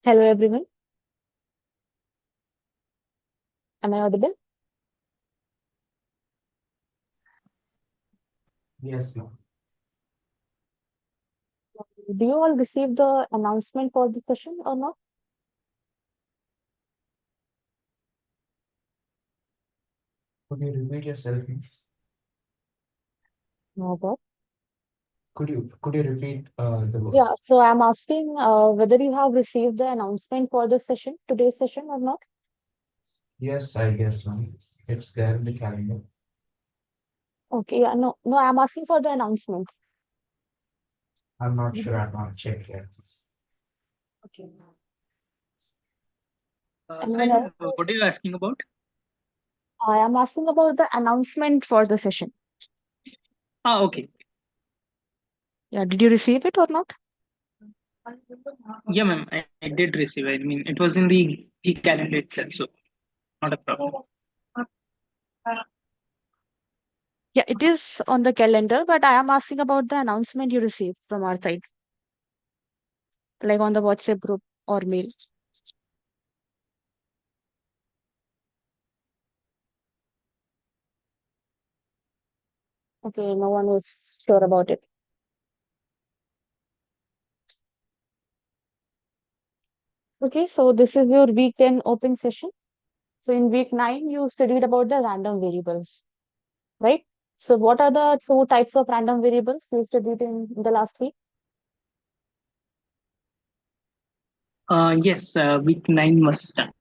Hello everyone. Am I audible? Yes, ma'am. Do you all receive the announcement for the session or not? Could you repeat yourself? No, but Could you repeat the word? yeah, so I'm asking whether you have received the announcement for the session, today's session or not? Yes, I guess, ma'am. It's there in the calendar. Okay, yeah, no, I'm asking for the announcement. I'm not Did sure. you- I've not checked yet. Okay. Sai Anyone ma'am, else? what are you asking about? I am asking about the announcement for the session. Okay. Yeah, did you receive it or not? Yeah, ma'am, I did receive. I mean, it was in the G calendar itself, so not a problem. Yeah, it is on the calendar, but I am asking about the announcement you received from our side, like on the WhatsApp group or mail. Okay, no one is sure about it. Okay, so this is your weekend open session. So in week 9, you studied about the random variables, right? So what are the two types of random variables you studied in the last week? Yes, week 9 was done.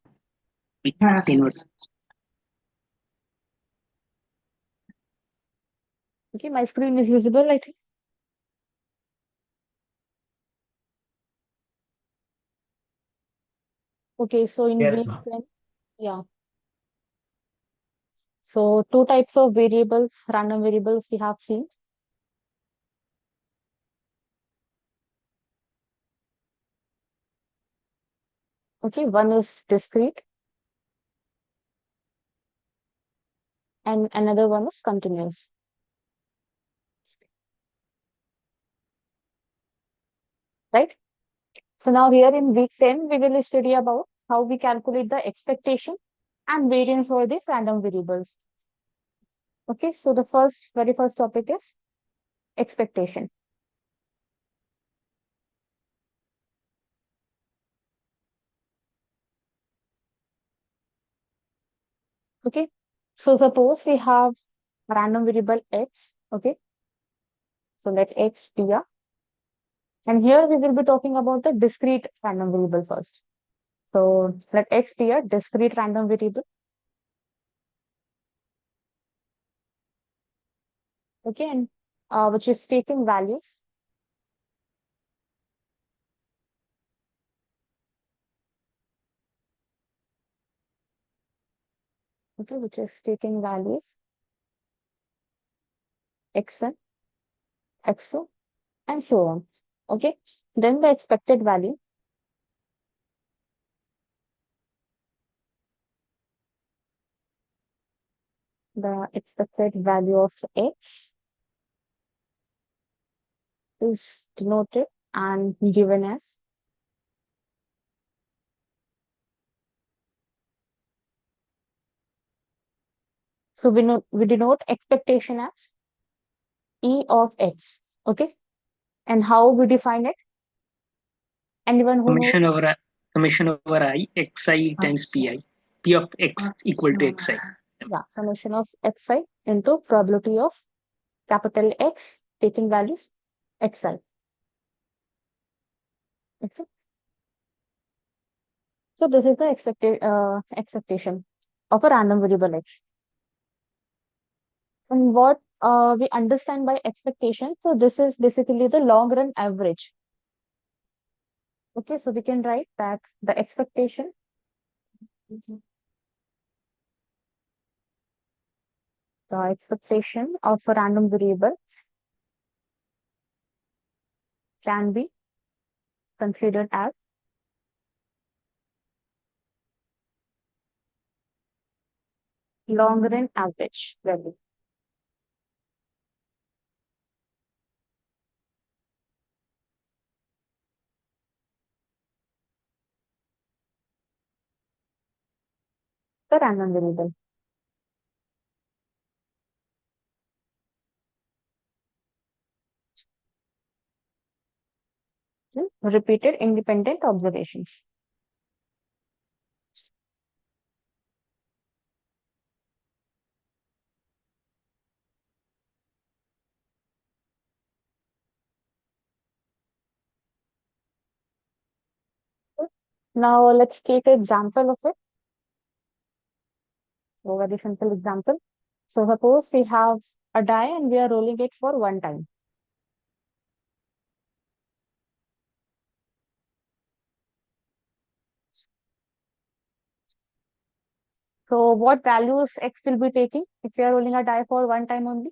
Week 10 was. Okay, my screen is visible, I think. Okay, so in Yes, week ma'am. 10, yeah. So two types of variables, random variables we have seen. Okay, one is discrete and another one is continuous, right? So now here in week 10, we will study about how we calculate the expectation and variance for these random variables. Okay, so the very first topic is expectation. Okay, so suppose we have a random variable x. Okay, so let x be a, and here we will be talking about the discrete random variable first. So let x be a discrete random variable. Okay, and which is taking values. Okay, which is taking values x1, x2, and so on. Okay, then the expected value. The expected value of x is denoted and given as, so we denote expectation as E of x. Okay, and how we define it? Anyone who knows? Summation over I, xi times pi. P of x equal to xi. Yeah, summation of xi into probability of capital X taking values xi. Okay. So this is the expectation of a random variable x. And what we understand by expectation, so this is basically the long run average. Okay, so we can write that the expectation of a random variable can be considered as long run average value. the random variable. Repeated independent observations. Now let's take an example of it. So very simple example. So suppose we have a die and we are rolling it for one time. So what values X will be taking if we are rolling a die for one time only?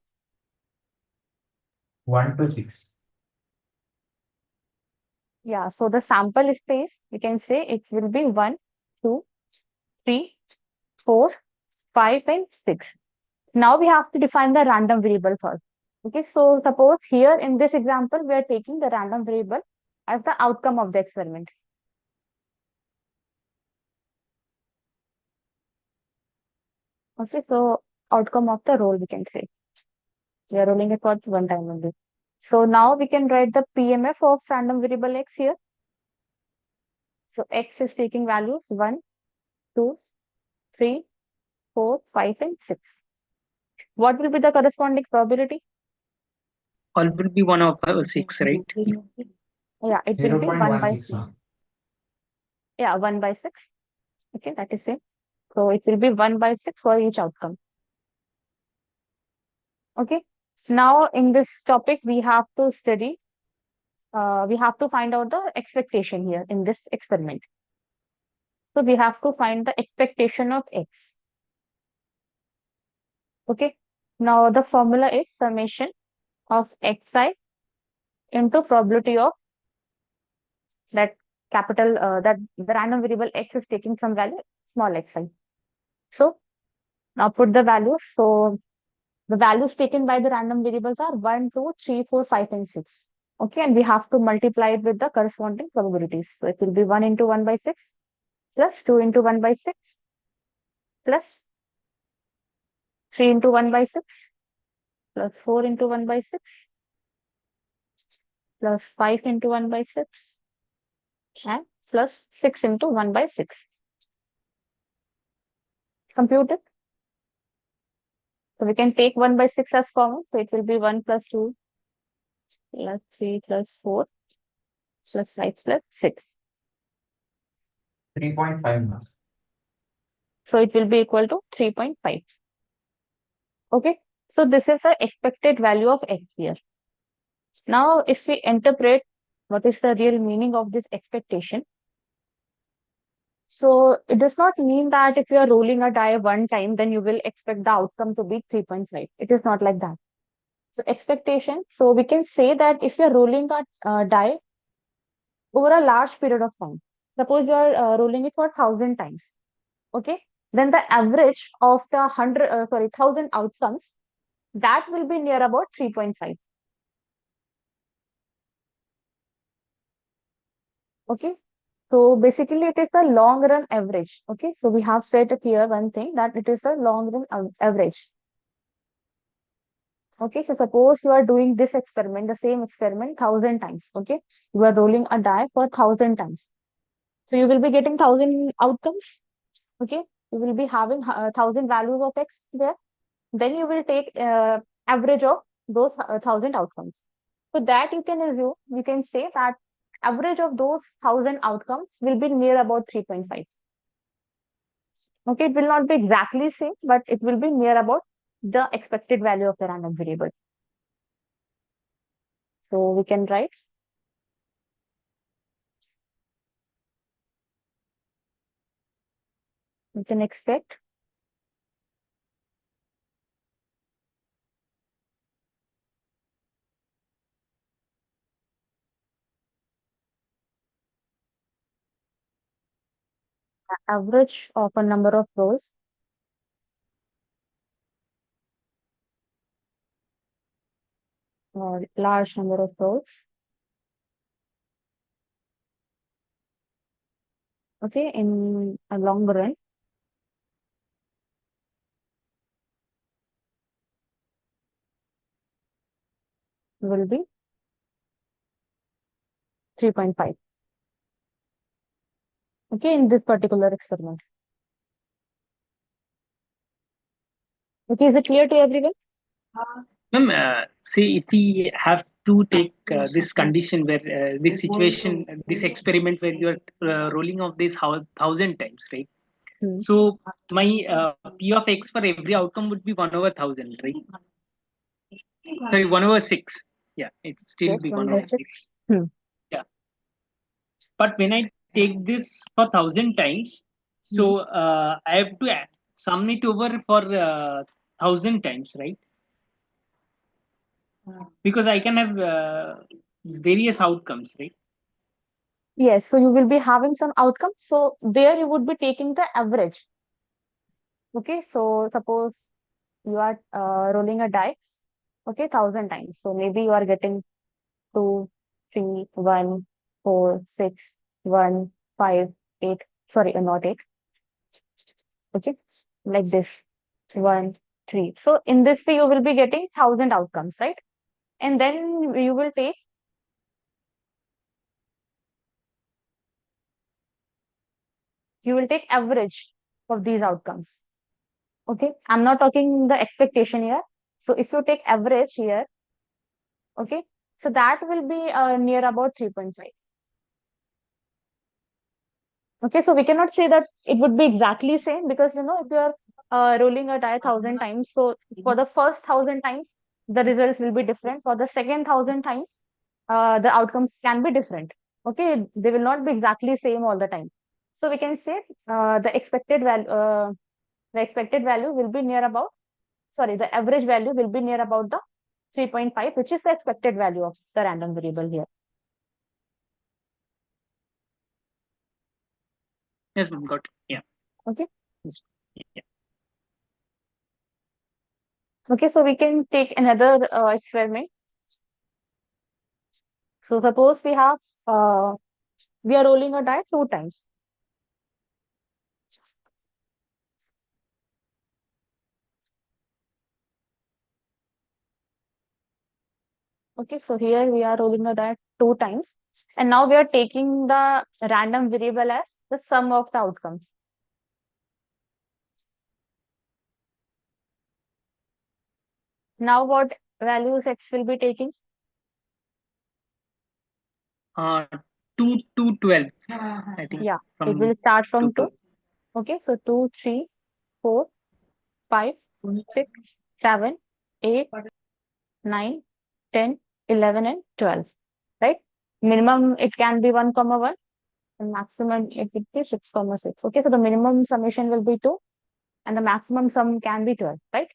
1 to 6. Yeah, so the sample space, we can say it will be 1, 2, 3, 4, 5, and 6. Now we have to define the random variable first. Okay, so suppose here in this example, we are taking the random variable as the outcome of the experiment. Okay, so outcome of the roll, we can say. We are rolling it for one time only. So now we can write the PMF of random variable X here. So X is taking values 1, 2, 3, 4, 5, and 6. What will be the corresponding probability? All will be 1 of 6, right? Yeah, it will be 1 by 6. 0.161. Yeah, 1 by 6. Okay, that is same. So it will be 1 by 6 for each outcome. Okay. Now in this topic, we have to study, we have to find out the expectation here in this experiment. So we have to find the expectation of X. Okay. Now the formula is summation of Xi into probability of that capital, that the random variable X is taking some value, small xi. So now put the values. So the values taken by the random variables are 1, 2, 3, 4, 5, and 6. Okay, and we have to multiply it with the corresponding probabilities. So it will be 1 into 1 by 6 plus 2 into 1 by 6 plus 3 into 1 by 6 plus 4 into 1 by 6 plus 5 into 1 by 6 and plus 6 into 1 by 6. Compute it. So we can take 1 by 6 as common. So it will be 1 plus 2 plus 3 plus 4 plus 5 plus 6. 3.5 now. So it will be equal to 3.5. Okay. So this is the expected value of X here. Now, if we interpret what is the real meaning of this expectation, so it does not mean that if you are rolling a die one time, then you will expect the outcome to be 3.5. It is not like that. So expectation, so we can say that if you are rolling a die over a large period of time, suppose you are rolling it for 1,000 times, okay, then the average of the 1,000 outcomes, that will be near about 3.5. Okay, so basically it is the long run average. Okay, so we have said here one thing that it is the long run average. Okay, so suppose you are doing this experiment, the same experiment 1,000 times. Okay, you are rolling a die for 1,000 times. So you will be getting 1,000 outcomes. Okay, you will be having 1,000 values of X there. Then you will take average of those 1,000 outcomes. So that you can assume, you can say that average of those 1,000 outcomes will be near about 3.5. Okay, it will not be exactly same, but it will be near about the expected value of the random variable. So we can write we can expect average of a number of rows or large number of rows. Okay, in a long run. will be 3.5. Okay, in this particular experiment. Okay, is it clear to everyone? Ma'am, see, if we have to take this condition where this situation, this experiment where you are rolling off this 1,000 times, right? Hmm. So my P of X for every outcome would be 1/1000, right? Sorry, 1/6. Yeah, it still Yes, be 1/6. 1/6. Hmm. Yeah. But when I take this for 1,000 times, so I have to sum it over for 1,000 times, right? Because I can have various outcomes, right? Yes, so you will be having some outcome. So there you would be taking the average. Okay, so suppose you are rolling a die, okay, 1,000 times. So maybe you are getting 2, 3, 1, 4, 6, 1, 5, 8. Sorry, not 8. Okay, like this, 1, 3. So in this way, you will be getting 1,000 outcomes, right? And then you will take average of these outcomes. Okay, I'm not talking the expectation here. So if you take average here, okay, so that will be near about 3.5. Okay, so we cannot say that it would be exactly same because if you are rolling a die 1,000 times, so for the first 1,000 times, the results will be different. For the second 1,000 times, the outcomes can be different. Okay, they will not be exactly same all the time. So we can say the expected value will be near about, sorry, the average value will be near about the 3.5, which is the expected value of the random variable here. Yes, ma'am, got it. Yeah. Okay. Yes. Yeah. Okay, so we can take another experiment. So suppose we are rolling a die 2 times. Okay, so here we are rolling a die 2 times, and now we are taking the random variable as the sum of the outcomes. Now what values X will be taking? 2 to 12, I think. Yeah, it From will start from 2. 2. Okay, so 2, 3, 4, 5, 6, 7, 8, 9, 10, 11, and 12. Right? Minimum it can be 1, 1, and maximum it would be 6, 6. Okay, so the minimum summation will be 2, and the maximum sum can be 12, right?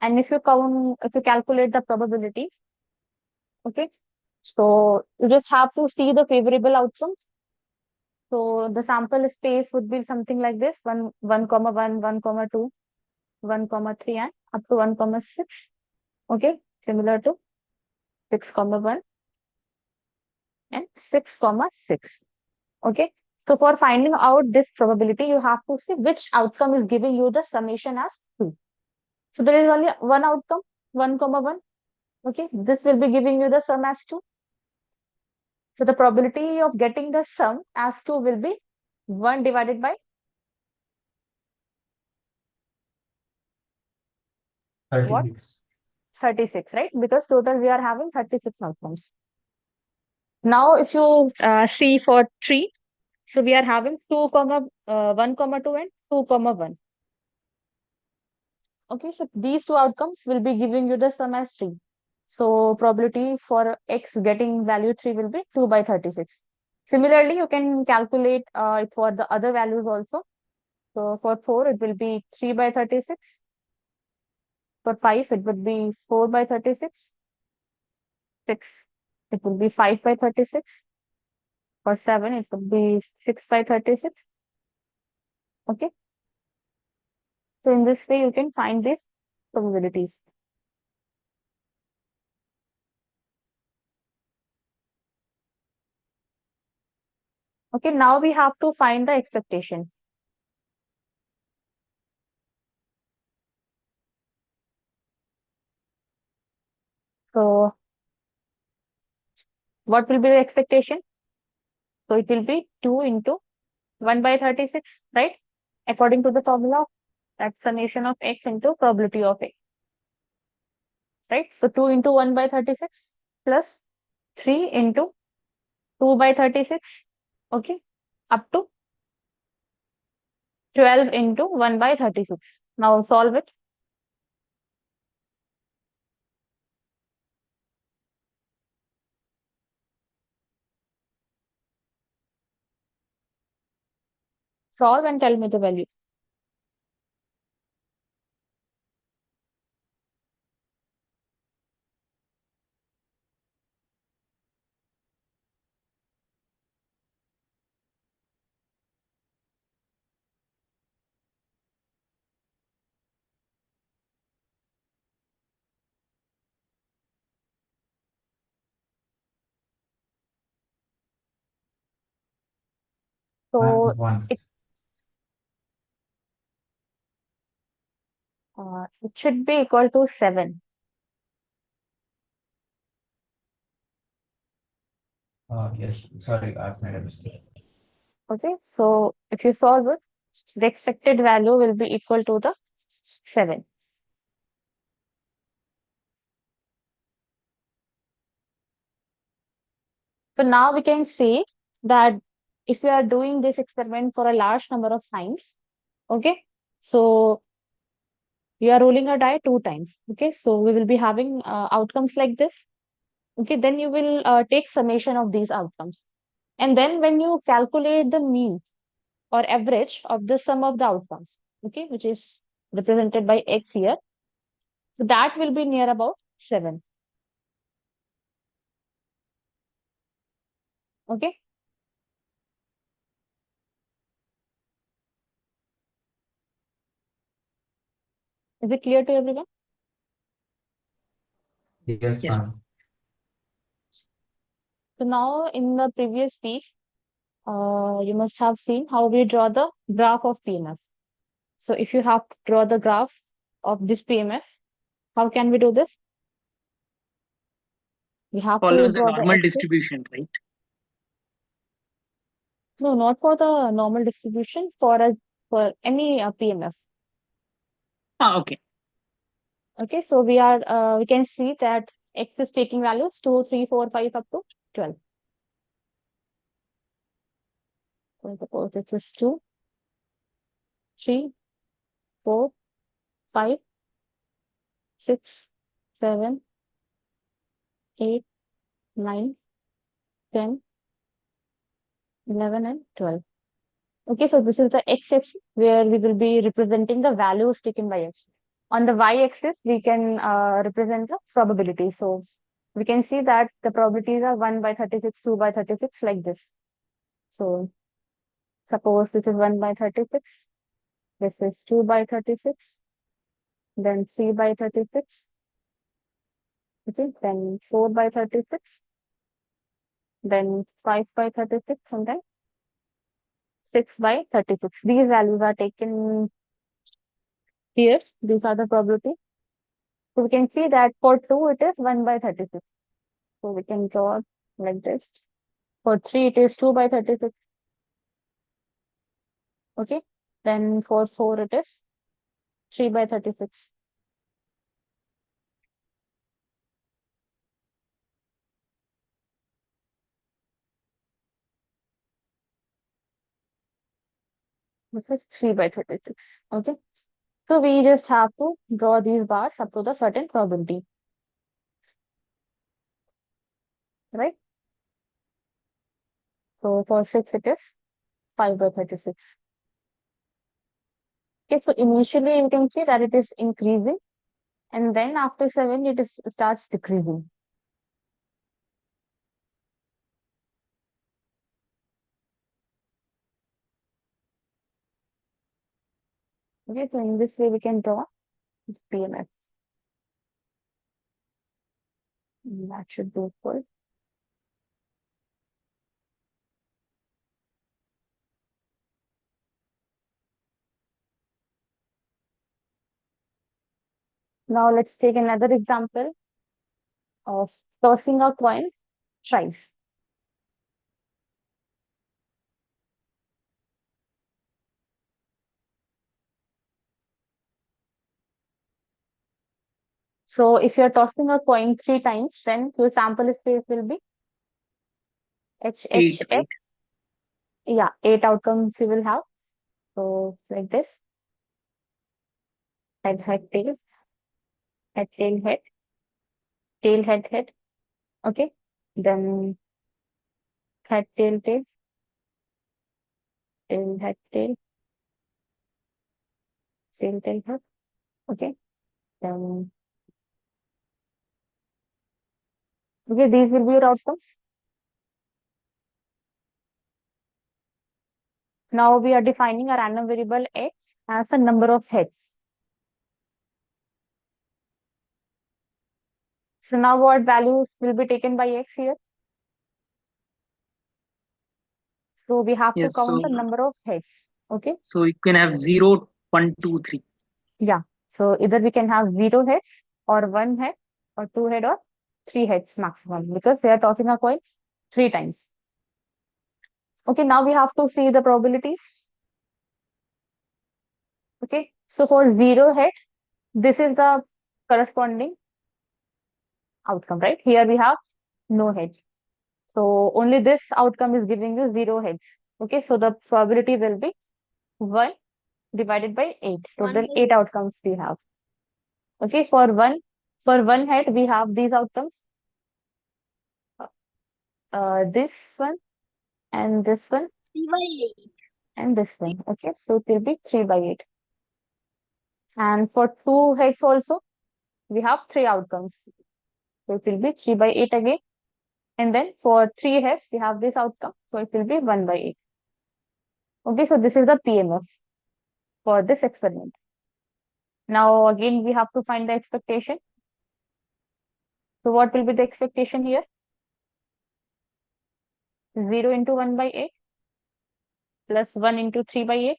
And if you calculate the probability, okay, so you just have to see the favorable outcomes. So the sample space would be something like this: 1, 1, 1, 2, 1, 3, and up to 1, 6. Okay, similar to 6, 1 and 6, 6. Okay, so for finding out this probability, you have to see which outcome is giving you the summation as 2. So there is only one outcome, 1, 1. Okay, this will be giving you the sum as 2. So the probability of getting the sum as 2 will be 1 divided by 36. 36, right? Because total we are having 36 outcomes. Now, if you see for 3, so we are having 1, 2, and 2, 1. Okay, so these two outcomes will be giving you the sum as 3. So probability for X getting value 3 will be 2 by 36. Similarly, you can calculate it for the other values also. So for 4, it will be 3 by 36. For 5, it would be 4 by 36. 6, it will be 5 by 36. For 7, it would be 6 by 36. Okay. So in this way, you can find these probabilities. Okay, now we have to find the expectation. So what will be the expectation? So it will be 2 into 1 by 36, right? According to the formula, that's summation of x into probability of x, right? So 2 into 1 by 36 plus 3 into 2 by 36, okay, up to 12 into 1 by 36. Now solve it. Solve and tell me the value. So One. it should be equal to 7. Yes. Sorry, I've made a mistake. Okay, so if you solve it, the expected value will be equal to the 7. So now we can see that if we are doing this experiment for a large number of times, okay, so we are rolling a die 2 times. Okay, so we will be having outcomes like this. Okay, then you will take summation of these outcomes. And then when you calculate the mean or average of the sum of the outcomes, okay, which is represented by x here, so that will be near about 7. Okay, is it clear to everyone? Yes, Yes. ma'am. So now in the previous week, you must have seen how we draw the graph of PMF. So if you have to draw the graph of this PMF, how can we do this? We have to Follows a draw the normal axis. distribution, right? No, not for the normal distribution, for any PMF. Okay. Okay, so we can see that x is taking values 2, 3, 4, 5 up to 12. So suppose this is 2, 3, 4, 5, 6, 7, 8, 9, 10, 11, and 12. Okay, so this is the x-axis where we will be representing the values taken by x. On the y-axis, we can represent the probability. So we can see that the probabilities are 1 by 36, 2 by 36, like this. So suppose this is 1 by 36, this is 2 by 36, then 3 by 36, okay, then 4 by 36, then 5 by 36, and then 6 by 36. These values are taken here. These are the probability. So we can see that for 2, it is 1 by 36. So we can draw like this. For 3, it is 2 by 36. Okay. Then for 4, it is 3 by 36. This is 3 by 36. Okay. So we just have to draw these bars up to the certain probability. Right? So for 6, it is 5 by 36. Okay. So initially, you can see that it is increasing. And then after 7, it starts decreasing. Okay. So in this way, we can draw PMF. That should do full. Now let's take another example of tossing a coin thrice. So if you're tossing a coin 3 times, then your sample space will be H, H, 8, right? X. Yeah, 8 outcomes you will have. So like this. Head, head, tail, head, tail, head. Okay. Then head, tail, tail, head, tail, head. Okay. Then okay, these will be your outcomes. Now we are defining a random variable X as a number of heads. So now what values will be taken by X here? So we have to Yes, count the number of heads. Okay. so you can have 0, 1, 2, 3. Yeah. So either we can have 0 heads or 1 head or 2 head or 3 heads maximum, because we are tossing a coin 3 times. Okay. Now we have to see the probabilities. Okay. So for 0 head, this is the corresponding outcome, right? Here we have no head. So only this outcome is giving you 0 heads. Okay. So the probability will be 1 divided by 8. Total 8 outcomes we have. Okay. For one head, we have these outcomes. This one and this one 3/8. and this one. Okay. So it will be 3/8. And for 2 heads also, we have 3 outcomes. So it will be 3/8 again. And then for 3 heads, we have this outcome. So it will be 1/8. Okay. So this is the PMF for this experiment. Now again, we have to find the expectation. So what will be the expectation here? 0 into 1/8 plus 1 into 3/8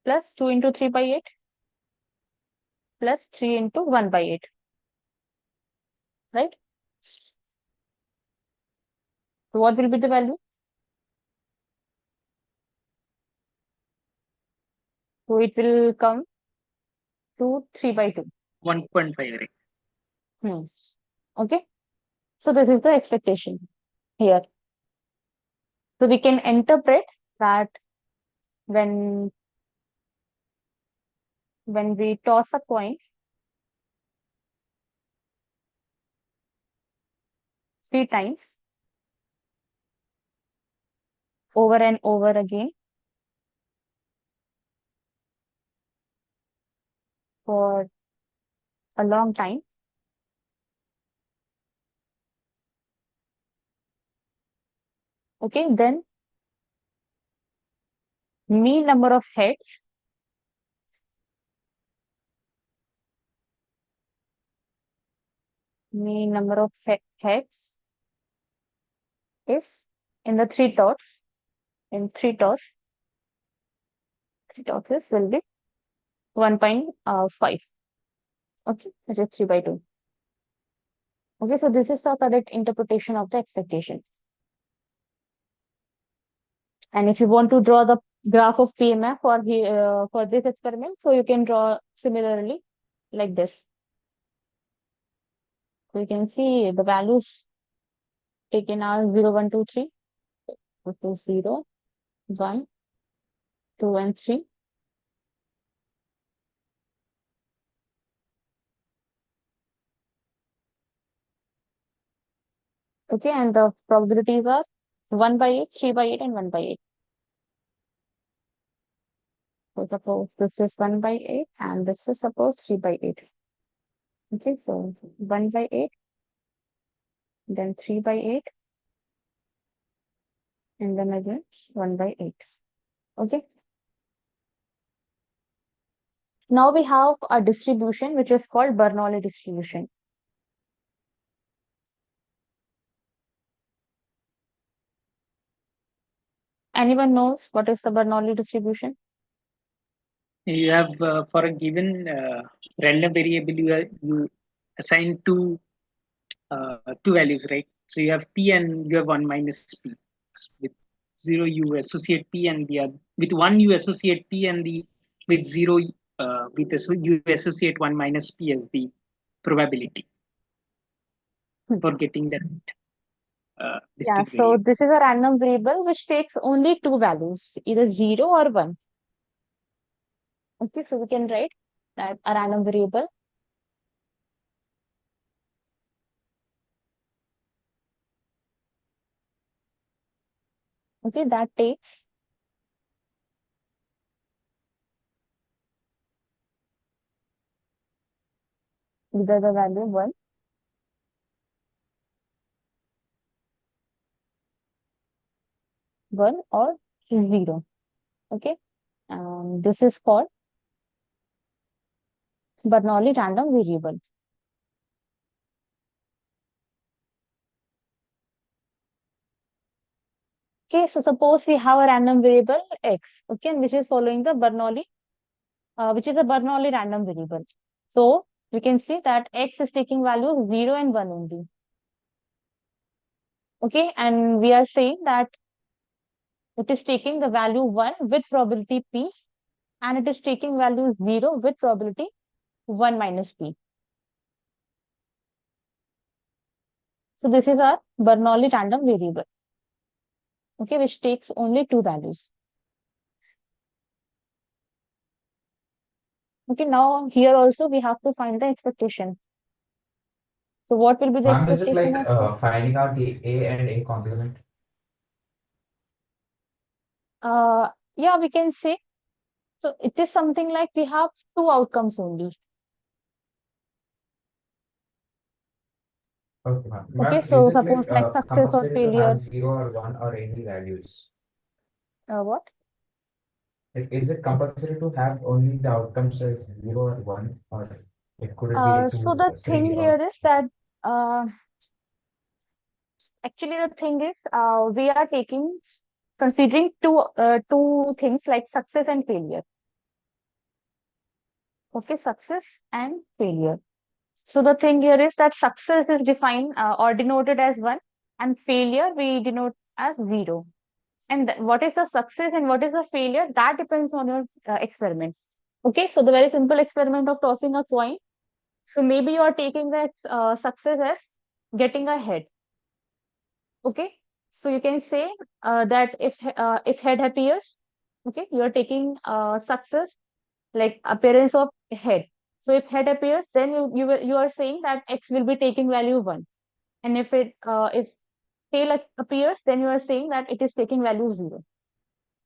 plus 2 into 3/8 plus 3 into 1/8. Right? So what will be the value? So it will come to 3/2. 1.5, right? Okay. So this is the expectation here. So we can interpret that when we toss a coin 3 times over and over again for a long time, okay, then mean number of heads heads is in the 3 toss. In 3 tosses will be 1.5. Okay, which is 3/2. Okay, so this is the correct interpretation of the expectation. And if you want to draw the graph of PMF for this experiment, so you can draw similarly like this. So you can see the values taken are 0, 1, 2, 3. So 0, 1, 2, and 3. Okay, and the probabilities are 1/8, 3/8, and 1/8. So suppose this is 1/8 and this is suppose 3/8. Okay, so 1/8, then 3/8, and then again 1/8. Okay. Now we have a distribution which is called Bernoulli distribution. Anyone knows what is the Bernoulli distribution? You have for a given random variable, you assign two two values, right? So you have p and you have 1 minus p. With 0 you associate p, and with 1 you associate p, and with 0 you associate 1 minus p as the probability for getting that Yeah, discrete so variable. this is a random variable which takes only two values, either 0 or 1. Okay, so we can write that a random variable that takes either the value 1 or 0. Okay, this is called Bernoulli random variable. Okay, so suppose we have a random variable x, okay, which is following the Bernoulli, which is a Bernoulli random variable. So we can see that x is taking values 0 and 1 only. Okay, and we are saying that it is taking the value 1 with probability p, and it is taking value 0 with probability 1 minus p. So this is our Bernoulli random variable, okay, which takes only two values. Okay, now here also we have to find the expectation. So what will be the Ma'am, is it expectation like of x? finding out the A and A complement? Yeah, we can say. So it is something like we have two outcomes only. Okay, ma'am. Okay, Ma'am, is so it like suppose like success or compulsory to failure. have 0 or 1 or any values? What? Like, is it compulsory to have only the outcomes as 0 or 1, or could it be So 2 the or thing 3 or? here is that uh, actually the thing is we are taking considering two things like success and failure. Okay, success and failure. So the thing here is that success is defined or denoted as 1, and failure we denote as 0. And what is the success and what is the failure? That depends on your experiment. Okay, so the very simple experiment of tossing a coin. So maybe you are taking the success as getting a head. Okay, so you can say that if head appears, okay, you are taking success like appearance of head. So if head appears, then you are saying that x will be taking value 1, and if tail appears, then you are saying that it is taking value 0.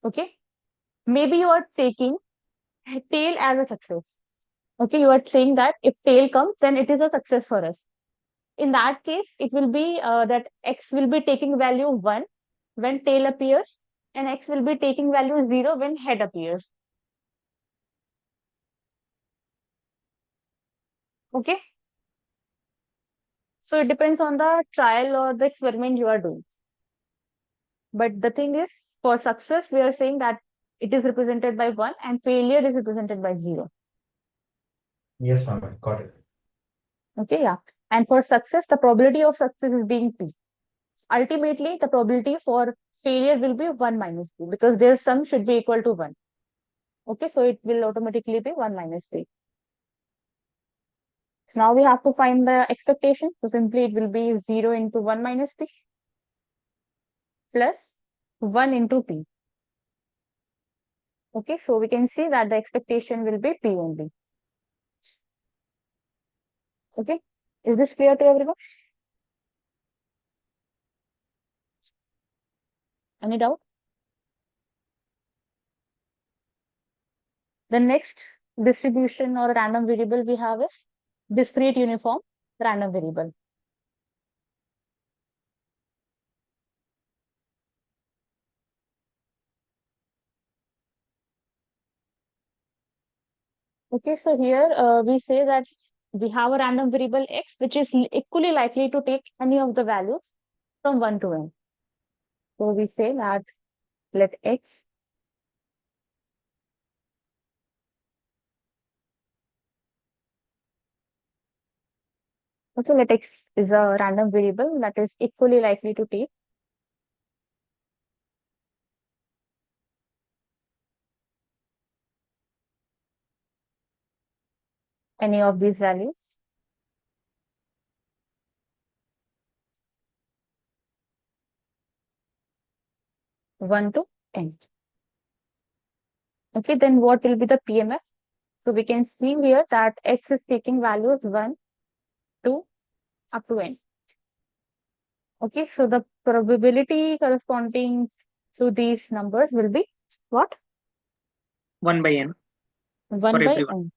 Okay, maybe you are taking tail as a success. Okay, you are saying that if tail comes, then it is a success for us. In that case, it will be that x will be taking value 1 when tail appears, and x will be taking value 0 when head appears. Okay, so it depends on the trial or the experiment you are doing. But the thing is, for success, we are saying that it is represented by 1 and failure is represented by 0. Yes, ma'am, got it. Okay, yeah. And for success, the probability of success is being p. Ultimately, the probability for failure will be 1 minus 2 because their sum should be equal to 1. Okay, so it will automatically be 1 minus 3. Now we have to find the expectation. So simply it will be 0 into 1 minus p plus 1 into p. Okay, so we can see that the expectation will be p only. Okay, is this clear to everyone? Any doubt? The next distribution or random variable we have is discrete uniform random variable. Okay, so here we say that we have a random variable x which is equally likely to take any of the values from 1 to n. So we say that let x Okay, let x is a random variable that is equally likely to take any of these values 1 to n. Okay, then what will be the PMF? So we can see here that x is taking values 1, 2, up to n. Okay, so the probability corresponding to these numbers will be what? 1 by n 1 for by everyone. n.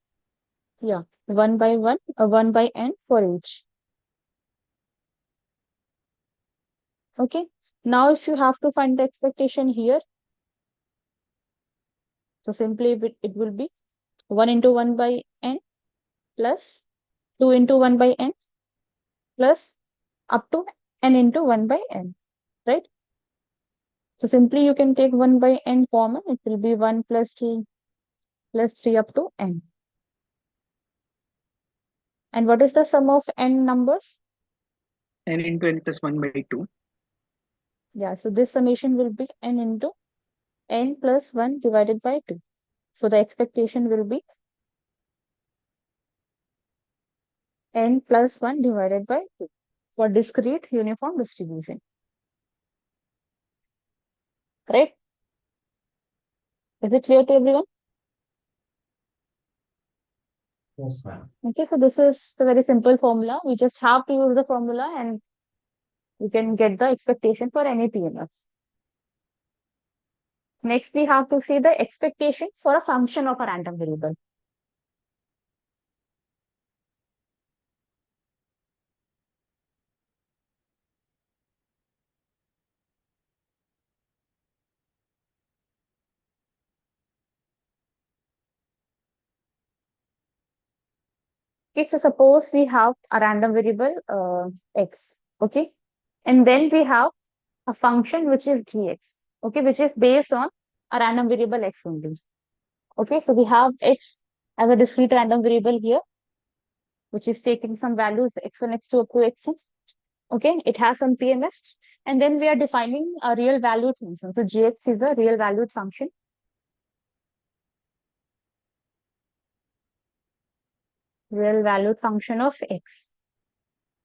Yeah, 1 by 1, 1 by n for each. Okay, now if you have to find the expectation here, so simply it will be 1 into 1 by n plus 2 into 1 by n plus up to n into 1 by n, right? So simply you can take 1 by n common, it will be 1 plus 2 plus 3 up to n. And what is the sum of n numbers? N into n plus 1 by 2. Yeah, so this summation will be n into n plus 1 divided by 2. So the expectation will be n plus 1 divided by 2 for discrete uniform distribution. Right? Is it clear to everyone? Yes, ma'am. Okay, so this is the very simple formula. We just have to use the formula and we can get the expectation for any PMF. Next, we have to see the expectation for a function of a random variable. Okay, so suppose we have a random variable x, okay, and then we have a function which is gx, okay, which is based on a random variable x only. Okay, so we have x as a discrete random variable here, which is taking some values x1, x2 up to xn. Okay, it has some PMF, and then we are defining a real valued function. So gx is a real valued function. Real valued function of x.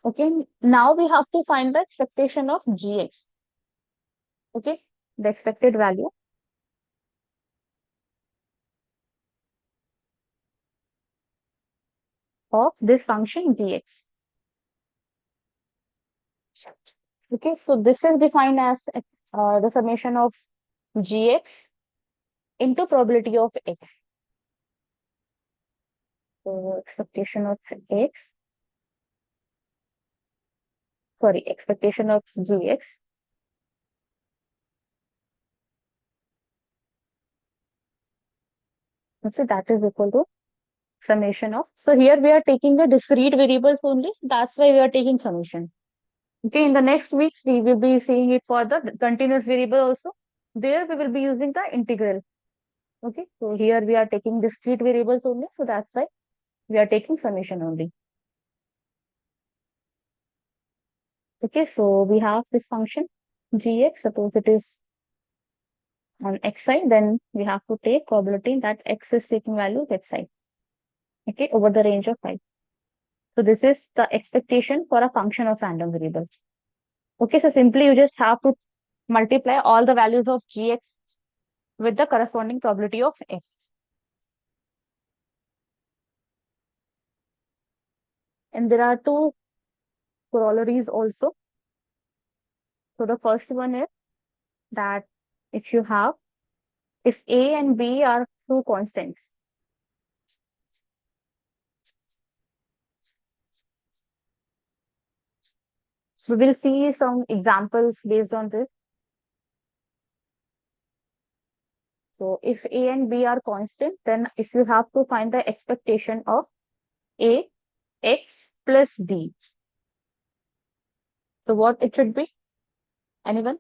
Okay, now we have to find the expectation of gx. Okay, the expected value of this function gx. Okay, so this is defined as the summation of gx into probability of x. So expectation of x, sorry, expectation of gx. Okay, that is equal to summation of. So here we are taking the discrete variables only. That's why we are taking summation. Okay, in the next weeks, we will be seeing it for the continuous variable also. There we will be using the integral. Okay, so here we are taking discrete variables only. So that's why we are taking summation only. Okay, so we have this function gx. Suppose it is on xi, then we have to take probability that x is taking value xi. Okay, over the range of 5. So this is the expectation for a function of random variable. Okay, so simply you just have to multiply all the values of gx with the corresponding probability of x. And there are two corollaries also. So the first one is that if you have, if a and b are two constants, we will see some examples based on this. So if a and b are constant, then if you have to find the expectation of a, x plus b. So what it should be? Anyone?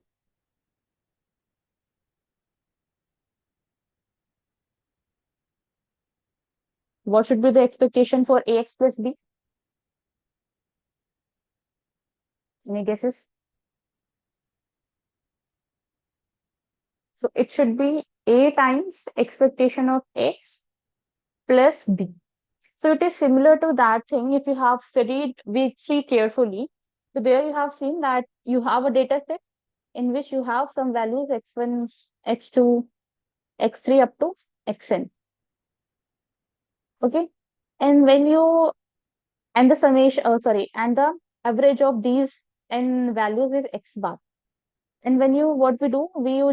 What should be the expectation for ax plus b? Any guesses? So it should be A times expectation of X plus B. So it is similar to that thing. If you have studied week 3 carefully, so there you have seen that you have a data set in which you have some values x1, x2, x3 up to xn. Okay. And when you, and the summation, and the average of these n values is x bar. And when you, what we do, we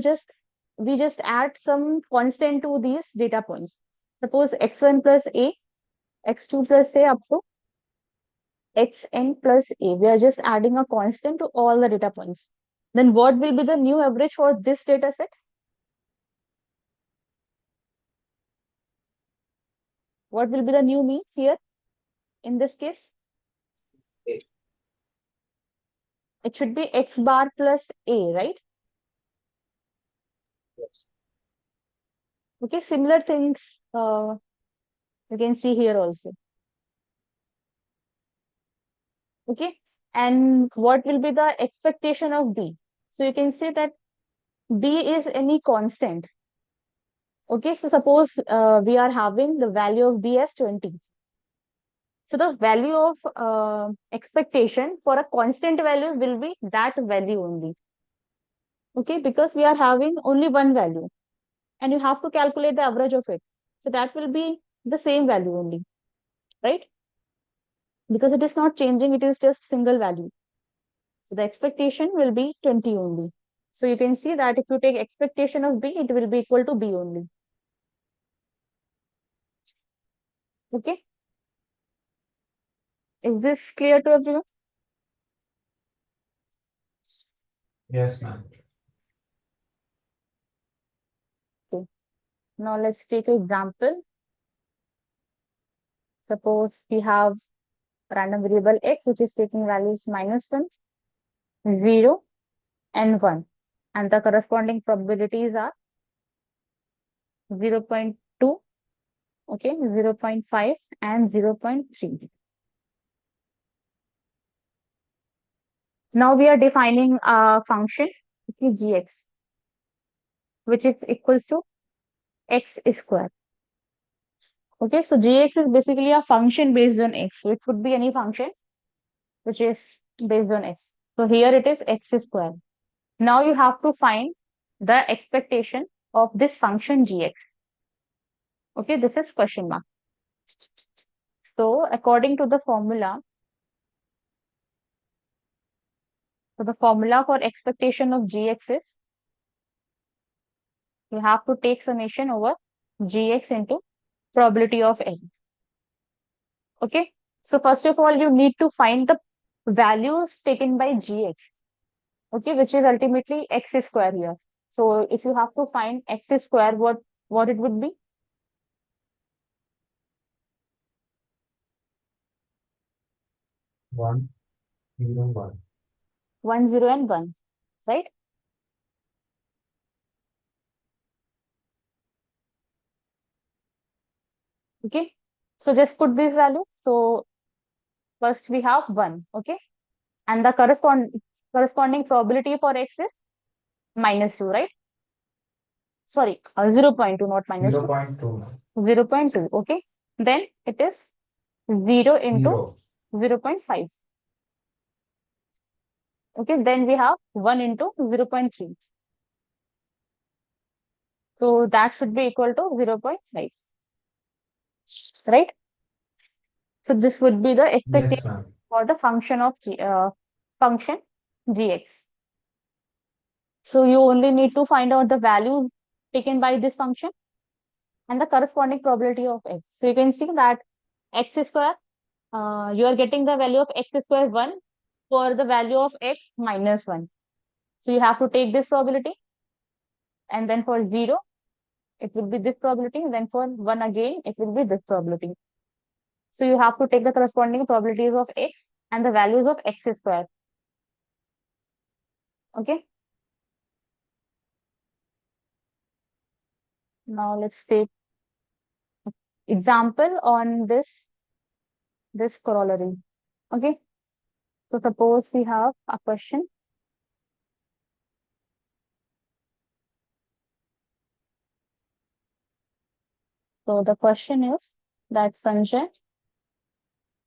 just add some constant to these data points. Suppose x1 plus a, x2 plus a up to xn plus a. We are just adding a constant to all the data points. Then what will be the new average for this data set? What will be the new mean here in this case? A. It should be x bar plus a, right? Yes. Okay, similar things you can see here also. Okay, and what will be the expectation of b? So you can say that b is any constant. Okay, so suppose we are having the value of b as 20. So the value of expectation for a constant value will be that value only. Okay, because we are having only one value and you have to calculate the average of it. So that will be the same value only, right? Because it is not changing, it is just single value. So the expectation will be 20 only. So you can see that if you take expectation of b, it will be equal to b only. Okay. Is this clear to everyone? Yes, ma'am. Okay. Now let's take an example. Suppose we have random variable x, which is taking values -1, 0, and 1. And the corresponding probabilities are 0.2, okay, 0.5, and 0.3. Now we are defining a function, okay, gx, which is equals to x square. Okay, so gx is basically a function based on x. So it could be any function which is based on x. So here it is x square. Now you have to find the expectation of this function gx. Okay, this is question mark. So according to the formula, so the formula for expectation of gx is you have to take summation over gx into probability of n. Okay, so first of all, you need to find the values taken by gx, okay, which is ultimately x square here. So if you have to find x square, what it would be? One, 0, 1. 1, 0, and 1, right? Okay, so just put this value. So first we have 1, okay, and the corresponding probability for x is -2, right? Sorry, 0.2, not -2. 0.2. 0.2, okay. Then it is 0 into 0. 0.5. Okay, then we have 1 into 0.3. So that should be equal to 0.5, right? So this would be the expectation Yes, ma'am. for the function gx. So you only need to find out the values taken by this function and the corresponding probability of x. So you can see that x square, you are getting the value of x square 1 for the value of x -1. So you have to take this probability, and then for 0, it will be this probability, and then for 1 again, it will be this probability. So you have to take the corresponding probabilities of x and the values of x square. Okay. Now let's take example on this corollary. Okay. So suppose we have a question. So the question is that Sanjay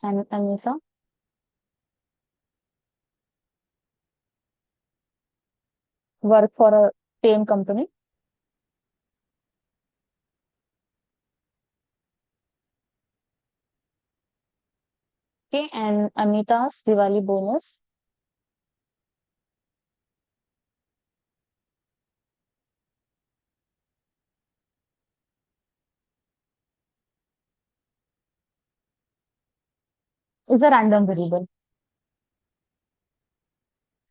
and Anita work for a same company. Okay, and Anita's Diwali bonus is a random variable.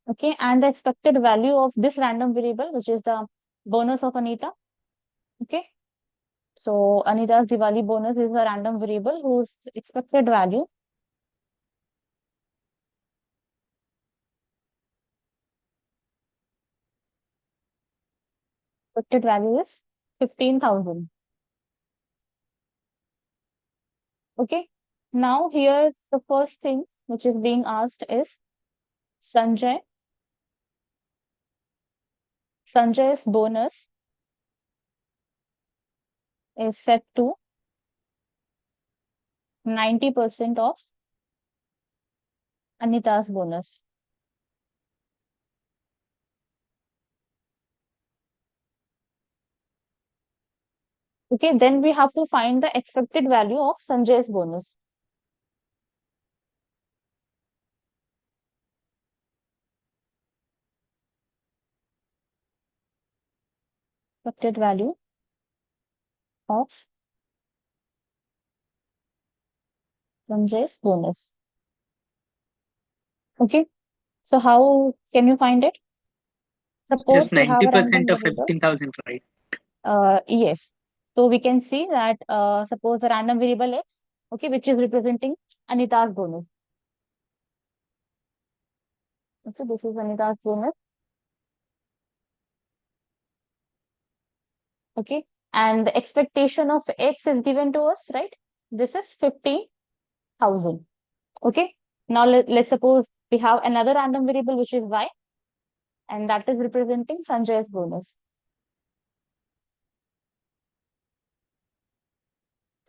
Okay, and the expected value of this random variable, which is the bonus of Anita. Okay, so Anita's Diwali bonus is a random variable whose expected value is 15,000. Okay, now here the first thing which is being asked is Sanjay's bonus is set to 90% of Anita's bonus. Okay, then we have to find the expected value of Sanjay's bonus. Expected value of Sanjay's bonus. Okay, so how can you find it? Suppose Just we have a random 90% of variable. 15,000, right? Yes. So we can see that suppose the random variable x, okay, which is representing Anita's bonus. Okay, this is Anita's bonus. Okay, and the expectation of x is given to us, right? This is 50,000. Okay, now let's suppose we have another random variable which is y, and that is representing Sanjay's bonus.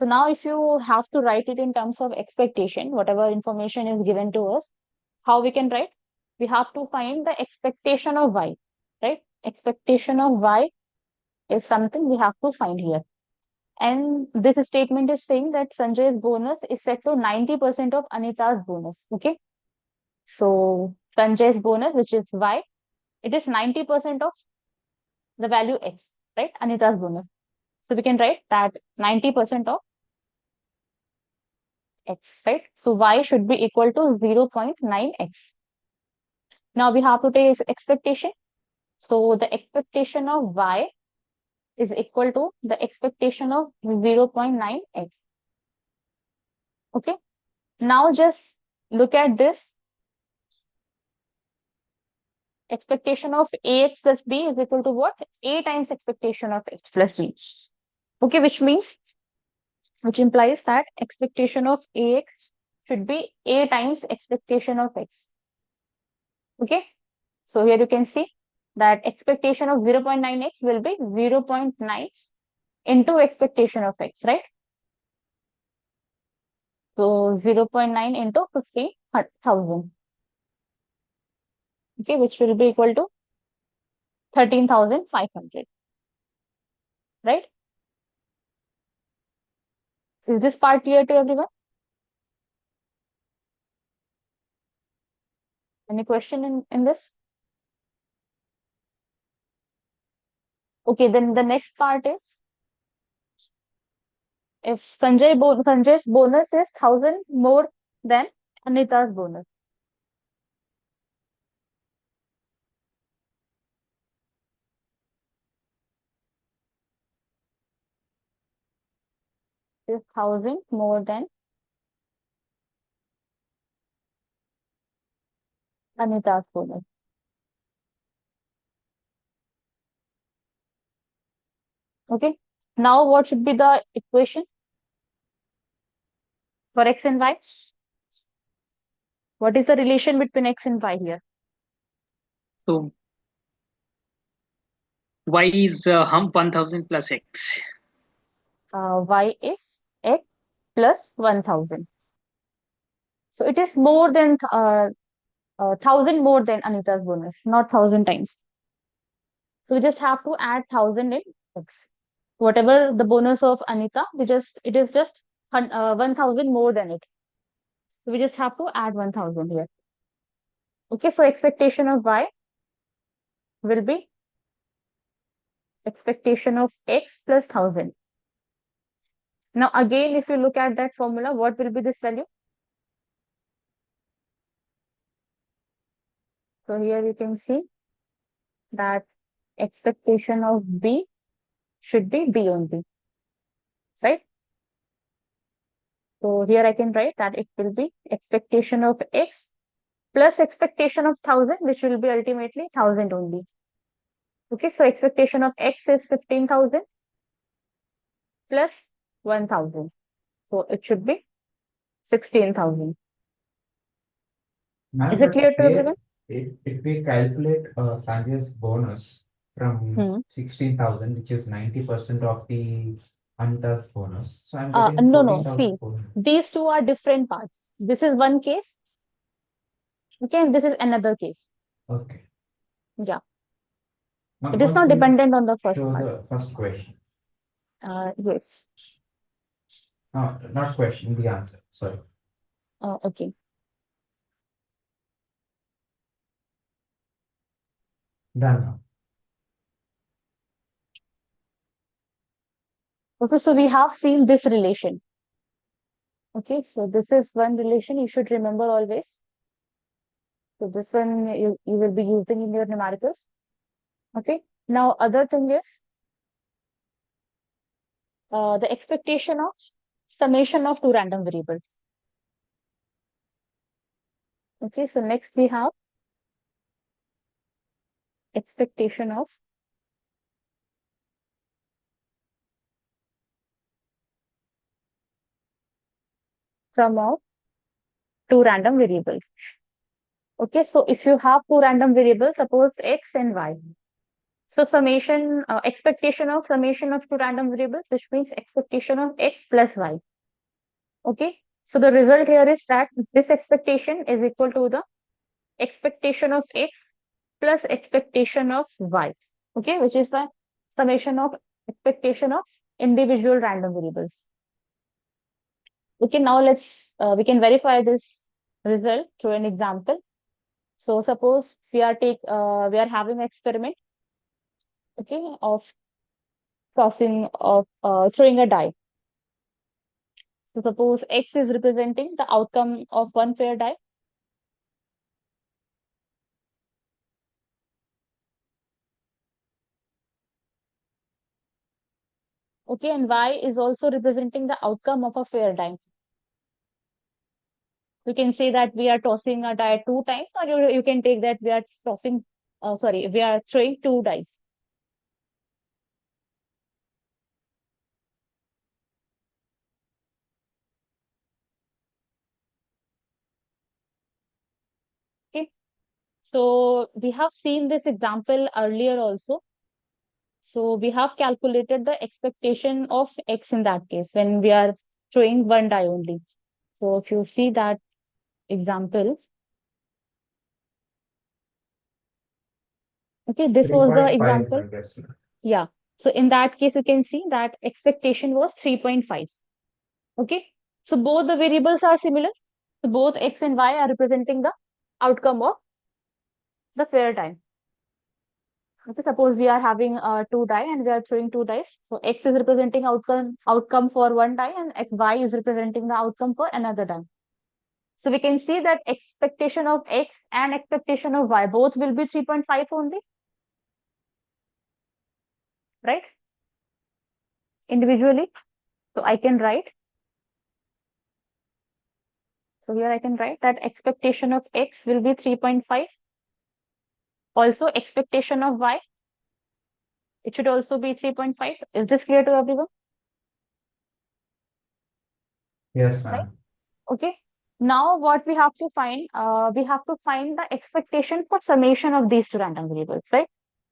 So now if you have to write it in terms of expectation, whatever information is given to us, how we can write? We have to find the expectation of y, right? Expectation of y is something we have to find here. And this statement is saying that Sanjay's bonus is set to 90% of Anita's bonus. Okay. So Sanjay's bonus, which is y, it is 90% of the value x, right? Anita's bonus. So we can write that 90% of x, right? So y should be equal to 0.9x. Now we have to take expectation. So the expectation of y is equal to the expectation of 0.9x. Okay. Now just look at this. Expectation of ax plus b is equal to what? A times expectation of x plus b. Okay, which implies that expectation of ax should be a times expectation of x. Okay, so here you can see that expectation of 0.9x will be 0.9 into expectation of x, right? So 0.9 into 50,000. Okay, which will be equal to 13,500, right? Is this part clear to everyone? Any question in this? Okay, then the next part is if Sanjay's bonus is 1,000 more than Anita's bonus. Is 1,000 more than Anita's bonus. Okay. Now what should be the equation for x and y? What is the relation between x and y here? So y is hump 1000 plus x. Y is x plus 1000. So it is more than 1000 more than Anita's bonus, not 1000 times. So we just have to add 1000 in x. Whatever the bonus of Anita, it is just 1000 more than it. So we just have to add 1000 here. Okay, so expectation of y will be expectation of x plus 1000. Now again, if you look at that formula, what will be this value? So here you can see that expectation of b should be b only, right? So here I can write that it will be expectation of x plus expectation of 1000, which will be ultimately 1000 only. Okay, so expectation of x is 15,000 plus 1000. So it should be 16,000. Ma'am, Is it but clear to here, everyone? if we calculate Sanjay's bonus Hmm. from 16,000, which is 90% of the Anita's bonus, so I'm getting No, see, 14,400. these two are different parts. This is one case, okay, and this is another case. Okay. Yeah, Now, it is once not we dependent on the first show part. the first question, Yes. no, not question, the answer. Sorry. Okay. Done now. Okay, so we have seen this relation. Okay, so this is one relation you should remember always. So this one you will be using in your numericals. Okay, now other thing is the expectation of summation of two random variables. Okay, so next we have expectation of sum of two random variables. Okay, so if you have two random variables, suppose x and y. So summation, expectation of summation of two random variables, which means expectation of x plus y. Okay, so the result here is that this expectation is equal to the expectation of x plus expectation of y. Okay, which is the summation of expectation of individual random variables. Okay, now we can verify this result through an example. So suppose we are having an experiment, okay, of throwing a die. So suppose x is representing the outcome of one fair die. Okay, and y is also representing the outcome of a fair die. We can say that we are tossing a die two times, or you can take that we are we are throwing two dice. Okay, so we have seen this example earlier also. So we have calculated the expectation of x in that case when we are throwing one die only. So if you see that example, okay, this was the 3.5, example. I guess. Yeah. So in that case, you can see that expectation was 3.5. Okay. So both the variables are similar. So both x and y are representing the outcome of the fair die. Okay, suppose we are having two die and we are throwing two dice. So x is representing outcome for one die and y is representing the outcome for another die. So we can see that expectation of x and expectation of y both will be 3.5 only, right? Individually. So I can write. So here I can write that expectation of x will be 3.5. Also expectation of y, it should also be 3.5. Is this clear to everyone? Yes, Right? ma'am. Okay. Now what we have to find, we have to find the expectation for summation of these two random variables, right?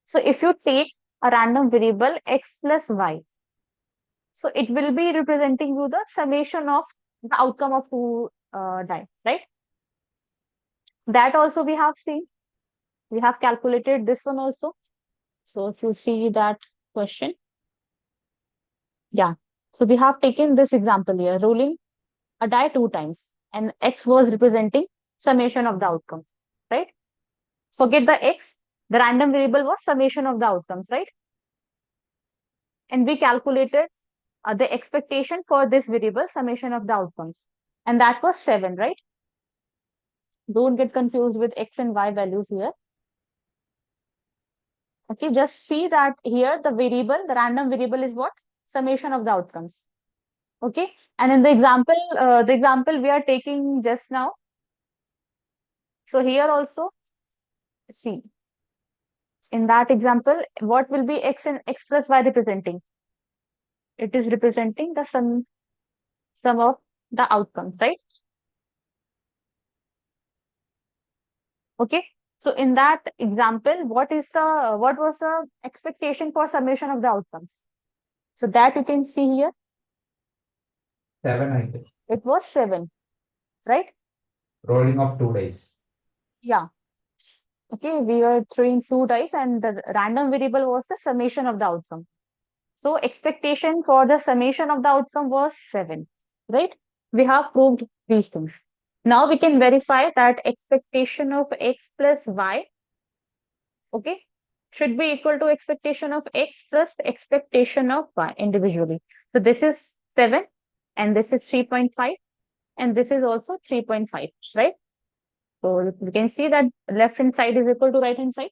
So if you take a random variable x plus y, so it will be representing you the summation of the outcome of two die, right? That also we have seen. We have calculated this one also. So if you see that question, yeah. So we have taken this example here, rolling a die 2 times, and x was representing summation of the outcomes, right? Forget the x, the random variable was summation of the outcomes, right? And we calculated the expectation for this variable, summation of the outcomes. And that was 7, right? Don't get confused with x and y values here. Okay, just see that here the variable, the random variable is what? Summation of the outcomes. Okay, and in the example we are taking just now. So here also, see, in that example, what will be x and x plus y representing? It is representing the sum of the outcomes, right? Okay. So in that example, what was the expectation for summation of the outcomes? So that you can see here, 7, I guess. it was 7, right? Rolling of 2 dice. Yeah. Okay, we were throwing 2 dice and the random variable was the summation of the outcome. So expectation for the summation of the outcome was 7, right? We have proved these things. Now we can verify that expectation of x plus y, okay, should be equal to expectation of x plus expectation of y individually. So this is 7 and this is 3.5 and this is also 3.5, right? So we can see that left hand side is equal to right hand side.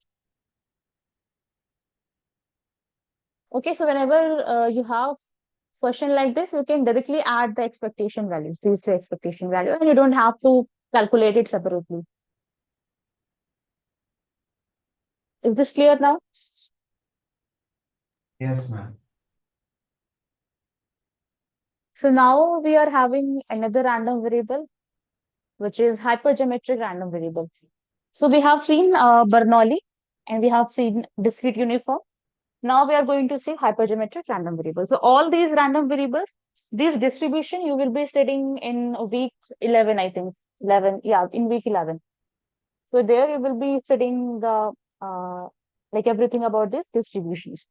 Okay, so whenever you have question like this, you can directly add the expectation values, these two expectation value, and you don't have to calculate it separately. Is this clear now? Yes, ma'am. So now we are having another random variable, which is hypergeometric random variable. So we have seen Bernoulli and we have seen discrete uniform. Now we are going to see hypergeometric random variables. So all these random variables, this distribution you will be studying in week 11, I think. 11, yeah, in week 11. So there you will be studying the like everything about these distributions.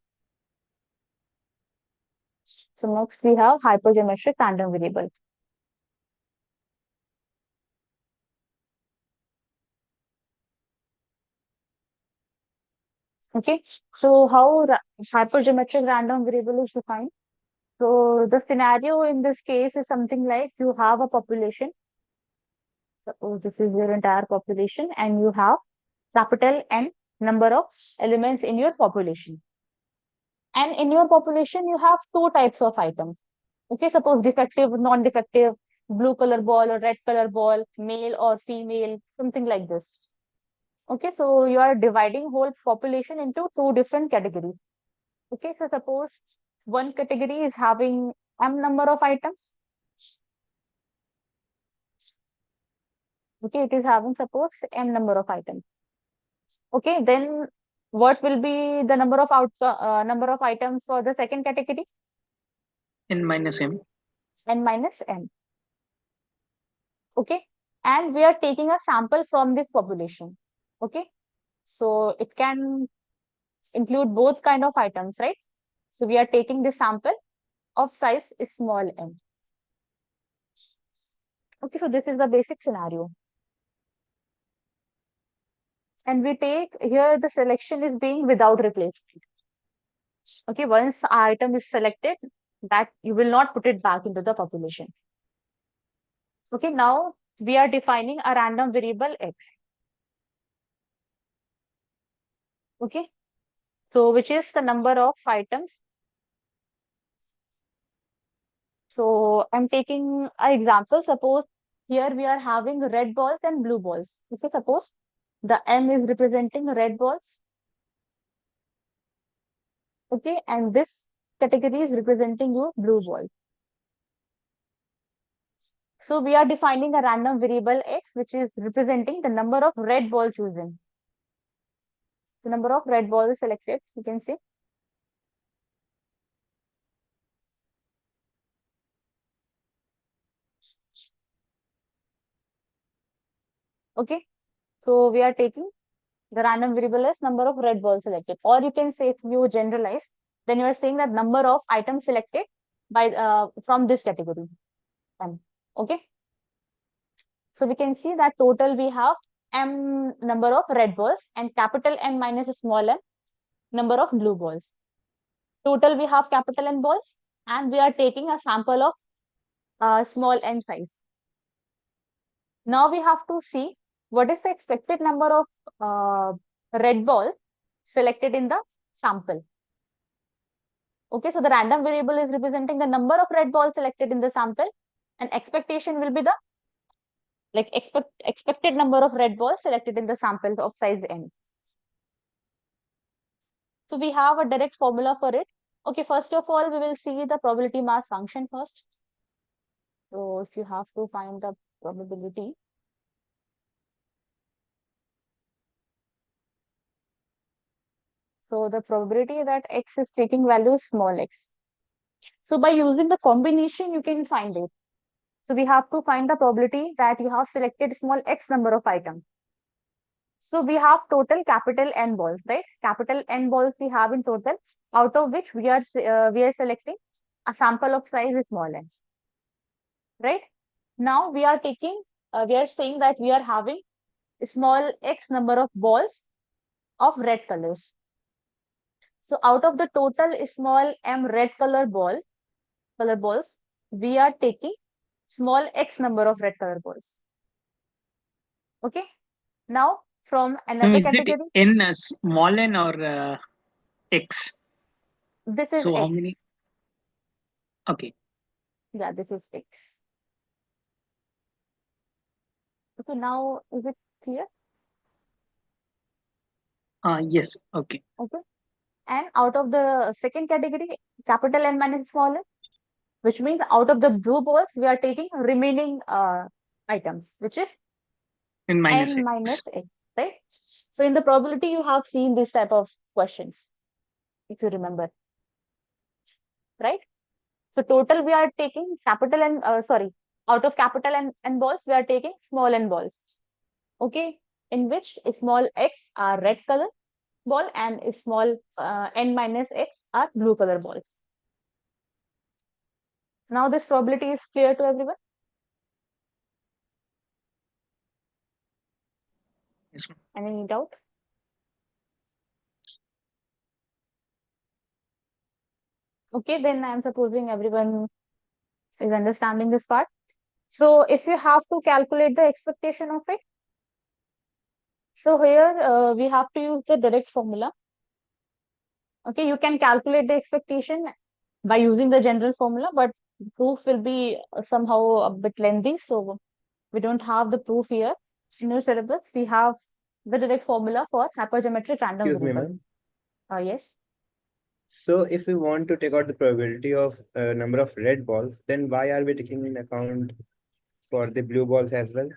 So next we have hypergeometric random variable. Okay, so how hypergeometric random variable is defined? So the scenario in this case is something like you have a population. Suppose this is your entire population and you have capital N number of elements in your population. And in your population, you have 2 types of items. Okay, suppose defective, non-defective, blue color ball or red color ball, male or female, something like this. Okay, so you are dividing whole population into 2 different categories. Okay, so suppose one category is having M number of items. Okay, it is having suppose M number of items. Okay, then what will be the number of items for the second category? N minus M. N minus M. Okay, and we are taking a sample from this population. Okay, so it can include both kind of items, right? So we are taking the sample of size small m. Okay, so this is the basic scenario. And we take here the selection is being without replacement. Okay, once item is selected, that you will not put it back into the population. Okay, now we are defining a random variable x. Okay, so which is the number of items. So I'm taking an example. Suppose here we are having red balls and blue balls. Okay, suppose the M is representing red balls. Okay, and this category is representing your blue balls. So we are defining a random variable x, which is representing the number of red balls chosen. The number of red balls selected, you can see. Okay. So we are taking the random variable as number of red balls selected. Or you can say, if you generalize, then you are saying that number of items selected by from this category. Okay. So we can see that total we have m number of red balls and capital N minus small m number of blue balls. Total we have capital N balls, and we are taking a sample of small n size. Now we have to see what is the expected number of red ball selected in the sample. Okay, so the random variable is representing the number of red balls selected in the sample, and expectation will be the expected number of red balls selected in the samples of size n. So we have a direct formula for it. Okay, first of all, we will see the probability mass function first. So if you have to find the probability, so the probability that x is taking value is small x. So by using the combination, you can find it. So we have to find the probability that you have selected small x number of items. So we have total capital N balls, right? Capital N balls we have in total, out of which we are selecting a sample of size small n, right? Now we are taking, we are saying that we are having small x number of balls of red colors. So out of the total small m red color balls, we are taking small x number of red color balls. Okay. Now from another Is it category, n small n or x? this is So how x. many? Okay. Yeah, this is x. Okay, now is it clear? Yes. Okay. Okay. And out of the second category, capital N minus small n, which means out of the blue balls, we are taking remaining items, which is N minus n x. minus x, right? So in the probability, you have seen this type of questions, if you remember, right? So total, we are taking capital N, sorry, out of capital N balls, we are taking small n balls. Okay, in which small x are red color ball and small n minus x are blue color balls. Now this probability is clear to everyone. Yes, ma'am. Any doubt? Okay, then I'm supposing everyone is understanding this part. So if you have to calculate the expectation of it, so here we have to use the direct formula. Okay, you can calculate the expectation by using the general formula, but proof will be somehow a bit lengthy. So we don't have the proof here. In your syllabus, we have the direct formula for hypergeometric random Excuse me, variable. ma'am. Yes. So if we want to take out the probability of number of red balls, then why are we taking in account for the blue balls as well?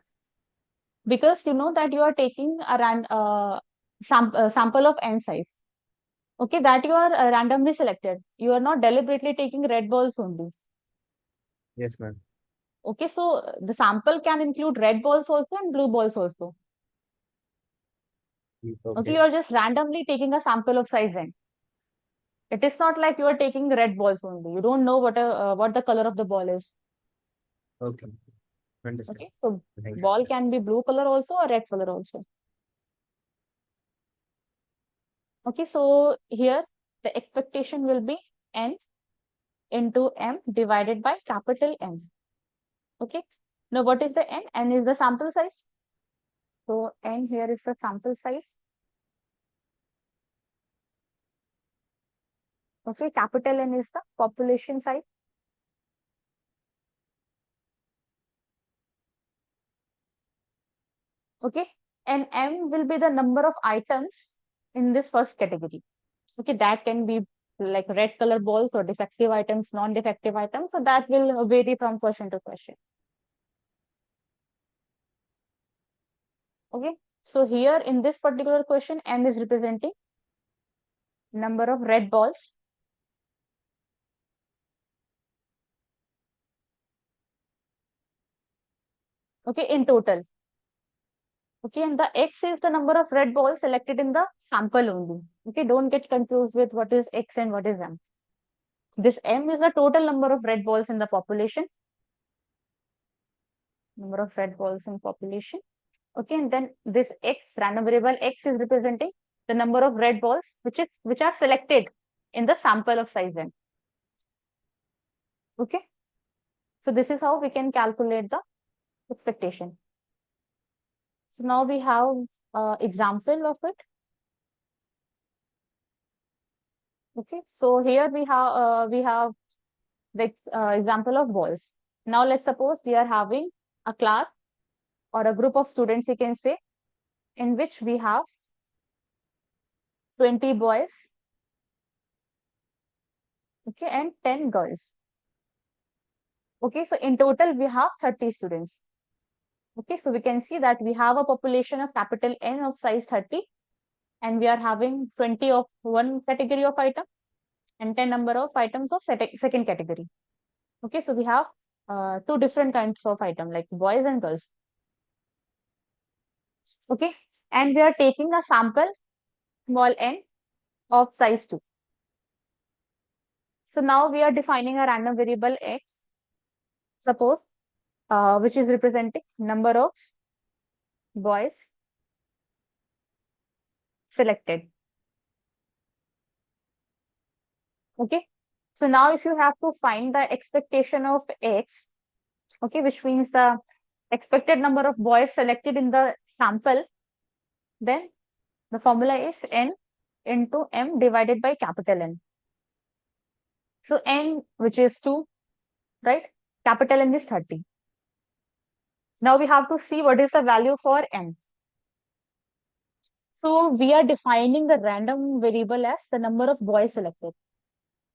Because you know that you are taking a sample of n size. Okay, that you are randomly selected. You are not deliberately taking red balls only. Yes, ma'am. Okay, so the sample can include red balls also and blue balls also. Okay, you are just randomly taking a sample of size n. It is not like you are taking red balls only. You don't know what the color of the ball is. Okay. Understand. Okay, so Thank you. ball can be blue color also or red color also. Okay, so here the expectation will be n into m divided by capital N. Okay, now what is the n? N is the sample size. So n here is the sample size. Okay, capital N is the population size. Okay, and m will be the number of items in this first category. Okay, that can be like red color balls or defective items, non-defective items. So that will vary from question to question. Okay, so here in this particular question, M is representing number of red balls. Okay, in total. Okay, and the X is the number of red balls selected in the sample only. Okay, don't get confused with what is X and what is M. This M is the total number of red balls in the population. Number of red balls in population. Okay, and then this X, random variable X, is representing the number of red balls which are selected in the sample of size N. Okay, so this is how we can calculate the expectation. So now we have example of it. Okay, so here we have the example of balls. Now let's suppose we are having a class or a group of students, you can say, in which we have 20 boys, okay, and 10 girls. Okay, so in total we have 30 students. Okay, so we can see that we have a population of capital N of size 30, and we are having 20 of one category of item and 10 number of items of second category. Okay, so we have two different kinds of item, like boys and girls. Okay, and we are taking a sample small n of size 2. So now we are defining a random variable x, suppose, which is representing number of boys selected. Okay, so now if you have to find the expectation of x, okay, which means the expected number of boys selected in the sample, then the formula is n into m divided by capital N. So n, which is 2, right? Capital N is 30. Now we have to see what is the value for n. So we are defining the random variable as the number of boys selected.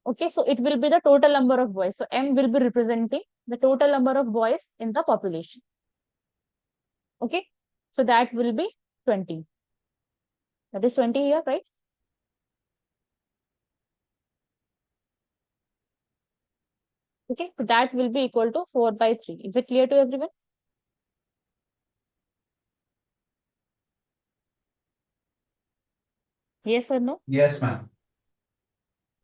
Okay, so it will be the total number of boys. So m will be representing the total number of boys in the population. Okay, so that will be 20. That is 20 here, right? Okay, so that will be equal to 4 by 3. Is it clear to everyone? Yes or no? Yes, ma'am.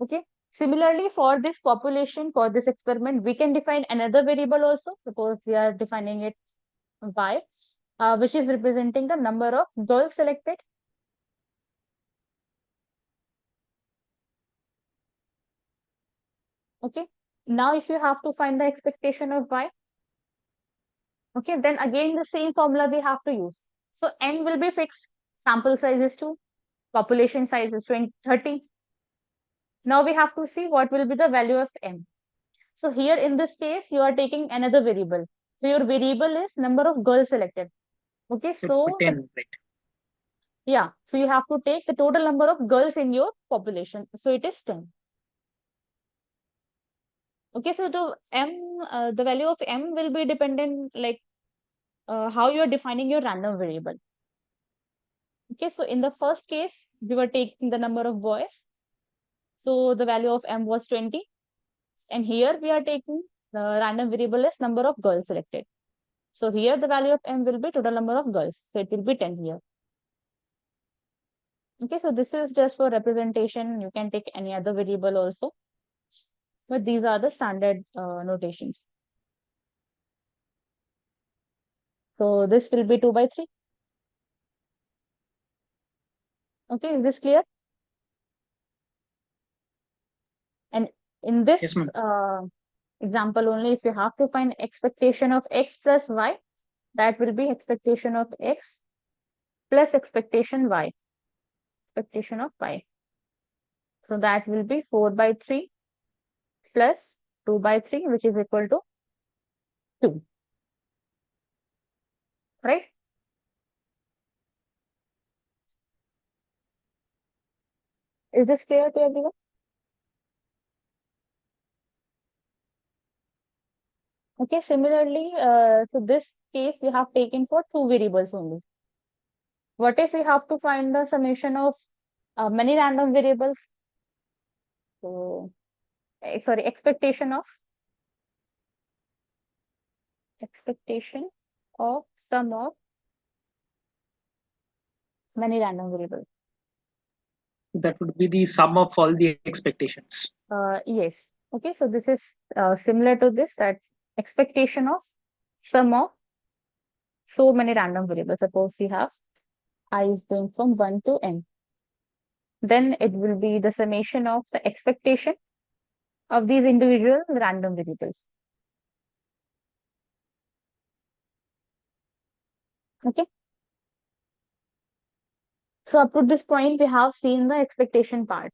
Okay. Similarly, for this population, for this experiment, we can define another variable also. Suppose we are defining it y, which is representing the number of girls selected. Okay. Now, if you have to find the expectation of y, okay, then again the same formula we have to use. So n will be fixed. Sample size is 2. Population size is 30. Now we have to see what will be the value of m. So here in this case, you are taking another variable. So your variable is number of girls selected. Okay, so 10, right? yeah, so you have to take the total number of girls in your population. So it is 10. Okay, so the value of m will be dependent, like how you are defining your random variable. Okay, so in the first case, we were taking the number of boys. So the value of m was 20. And here we are taking the random variable as number of girls selected. So here the value of m will be total number of girls. So it will be 10 here. Okay, so this is just for representation. You can take any other variable also. But these are the standard notations. So this will be 2 by 3. Okay, is this clear? And in Yes, this ma'am. example only, if you have to find expectation of x plus y, that will be expectation of x plus expectation y. Expectation of y. So that will be 4 by 3 plus 2 by 3, which is equal to 2. Right? Is this clear to everyone? Okay, similarly, so this case we have taken for two variables only. What if we have to find the summation of many random variables? So, sorry, expectation of sum of many random variables. That would be the sum of all the expectations. Yes. Okay, so this is similar to this, that expectation of sum of so many random variables. Suppose we have I is going from 1 to n. Then it will be the summation of the expectation of these individual random variables. Okay. So up to this point, we have seen the expectation part.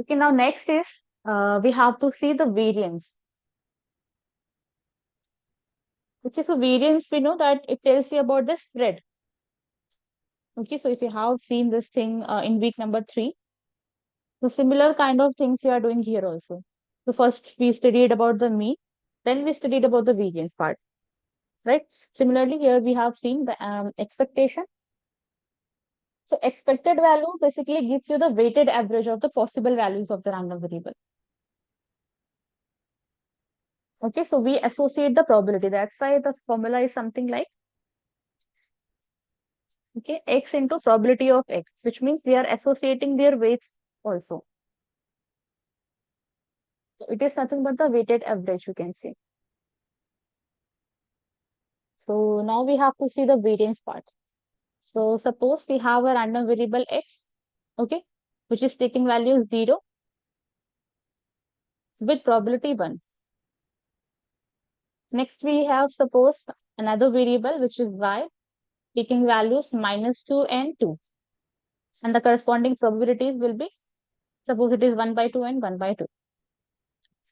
Okay, now next is we have to see the variance. Okay, so variance, we know that it tells you about the spread. Okay, so if you have seen this thing in week number 3, the similar kind of things we are doing here also. So first we studied about the mean, then we studied about the variance part, right? Similarly, here we have seen the expectation. So expected value basically gives you the weighted average of the possible values of the random variable. Okay, so we associate the probability. That's why the formula is something like, okay, x into probability of x, which means we are associating their weights also. So it is nothing but the weighted average, you can say. So now we have to see the variance part. So suppose we have a random variable x, okay, which is taking value 0 with probability 1. Next we have suppose another variable which is y, taking values -2 and 2. And the corresponding probabilities will be, suppose it is 1/2 and 1/2.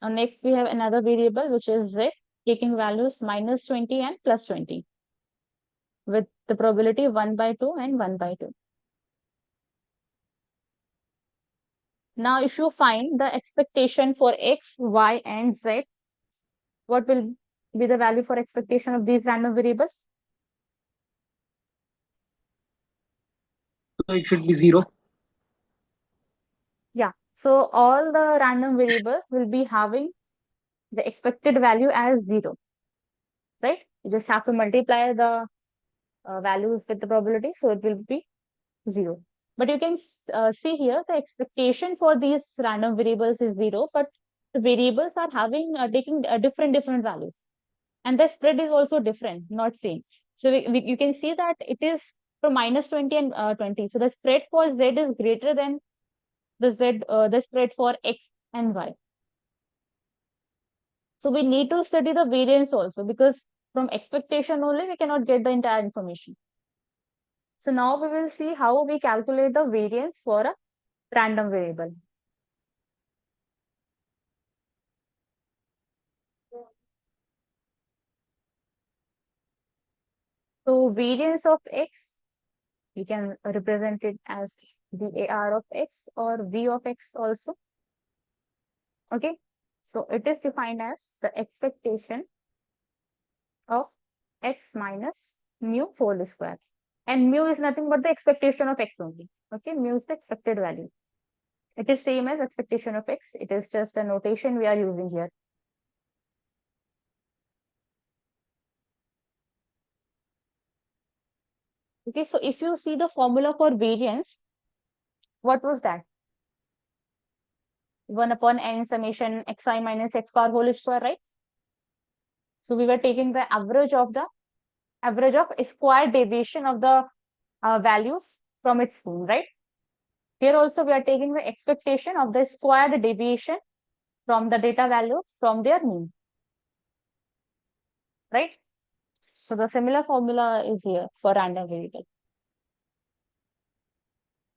Now next we have another variable which is z, taking values -20 and +20 with the probability 1/2 and 1/2. Now if you find the expectation for x, y and z, what will be the value for expectation of these random variables? So it should be 0. Yeah. So all the random variables will be having the expected value as 0, right? You just have to multiply the values with the probability, so it will be 0. But you can see here the expectation for these random variables is 0, but the variables are having taking different values, and the spread is also different, not same. So you can see that it is from -20 and 20. So the spread for z is greater than the spread for x and y. So we need to study the variance also, because from expectation only we cannot get the entire information. So now we will see how we calculate the variance for a random variable. So variance of x, we can represent it as VAR of x or V of x also. Okay, so it is defined as the expectation of x minus mu whole square. And mu is nothing but the expectation of x only. Okay, mu is the expected value. It is same as expectation of x. It is just a notation we are using here. Okay, so if you see the formula for variance, what was that? 1 upon n summation xi minus x bar whole square, right? So we were taking the average of square deviation of the values from its mean, right? Here also we are taking the expectation of the squared deviation from the data values from their mean, right? So the similar formula is here for random variable.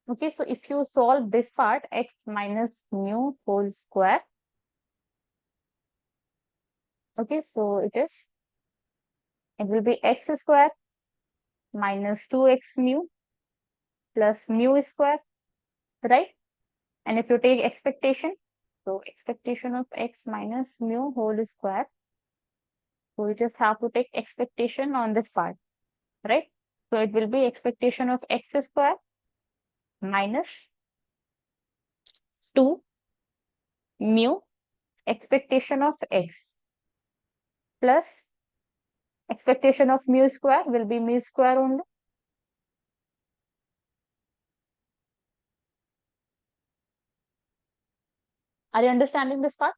Okay, so if you solve this part, x minus mu whole square. Okay, so it will be x square minus 2x mu plus mu square, right? And if you take expectation, so expectation of x minus mu whole square, so we just have to take expectation on this part, right? So it will be expectation of x square minus 2 mu expectation of x plus expectation of mu square will be mu square only. Are you understanding this part?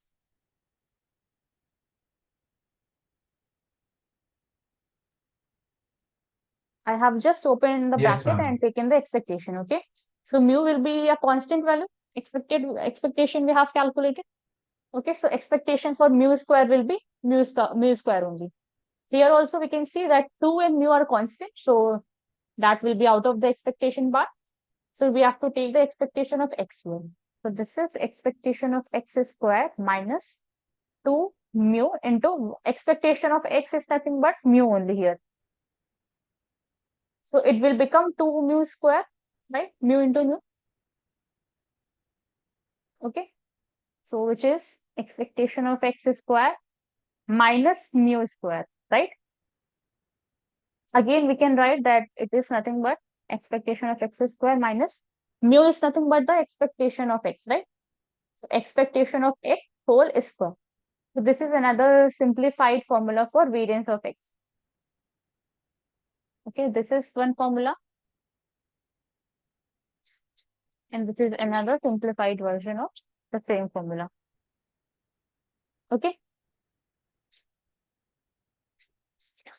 I have just opened the Yes, bracket ma'am. and taken the expectation. Okay. So mu will be a constant value. Expectation we have calculated. Okay. So expectation for mu square will be mu square only. Here also we can see that 2 and mu are constant. So that will be out of the expectation part. So we have to take the expectation of x here. So this is expectation of x square minus 2 mu into expectation of x is nothing but mu only here. So it will become 2 mu square, right? Mu into mu. Okay. So which is expectation of x square minus mu square, right? Again, we can write that it is nothing but expectation of x square minus mu is nothing but the expectation of x, right? So expectation of x whole square. So this is another simplified formula for variance of x. Okay, this is one formula. And this is another simplified version of the same formula. Okay.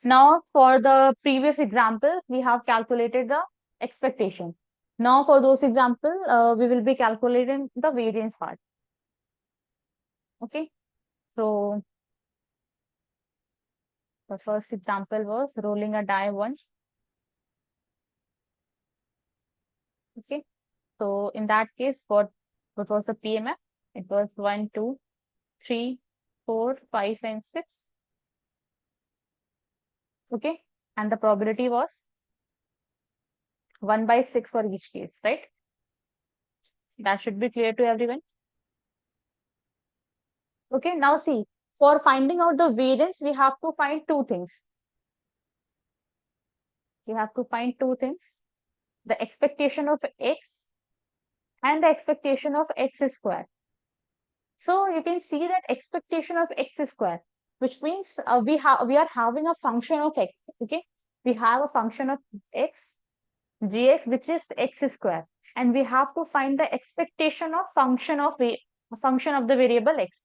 Now for the previous example, we have calculated the expectation. Now for those examples, we will be calculating the variance part. Okay. So the first example was rolling a die once. Okay. So in that case, what was the PMF? It was 1, 2, 3, 4, 5, and 6. Okay. And the probability was 1 by 6 for each case, right? That should be clear to everyone. Okay. Now see, for finding out the variance, we have to find two things. We have to find two things. The expectation of x and the expectation of x square. So you can see that expectation of x square, which means we are having a function of x. Okay, we have a function of x, gx, which is x square, and we have to find the expectation of function of the variable x,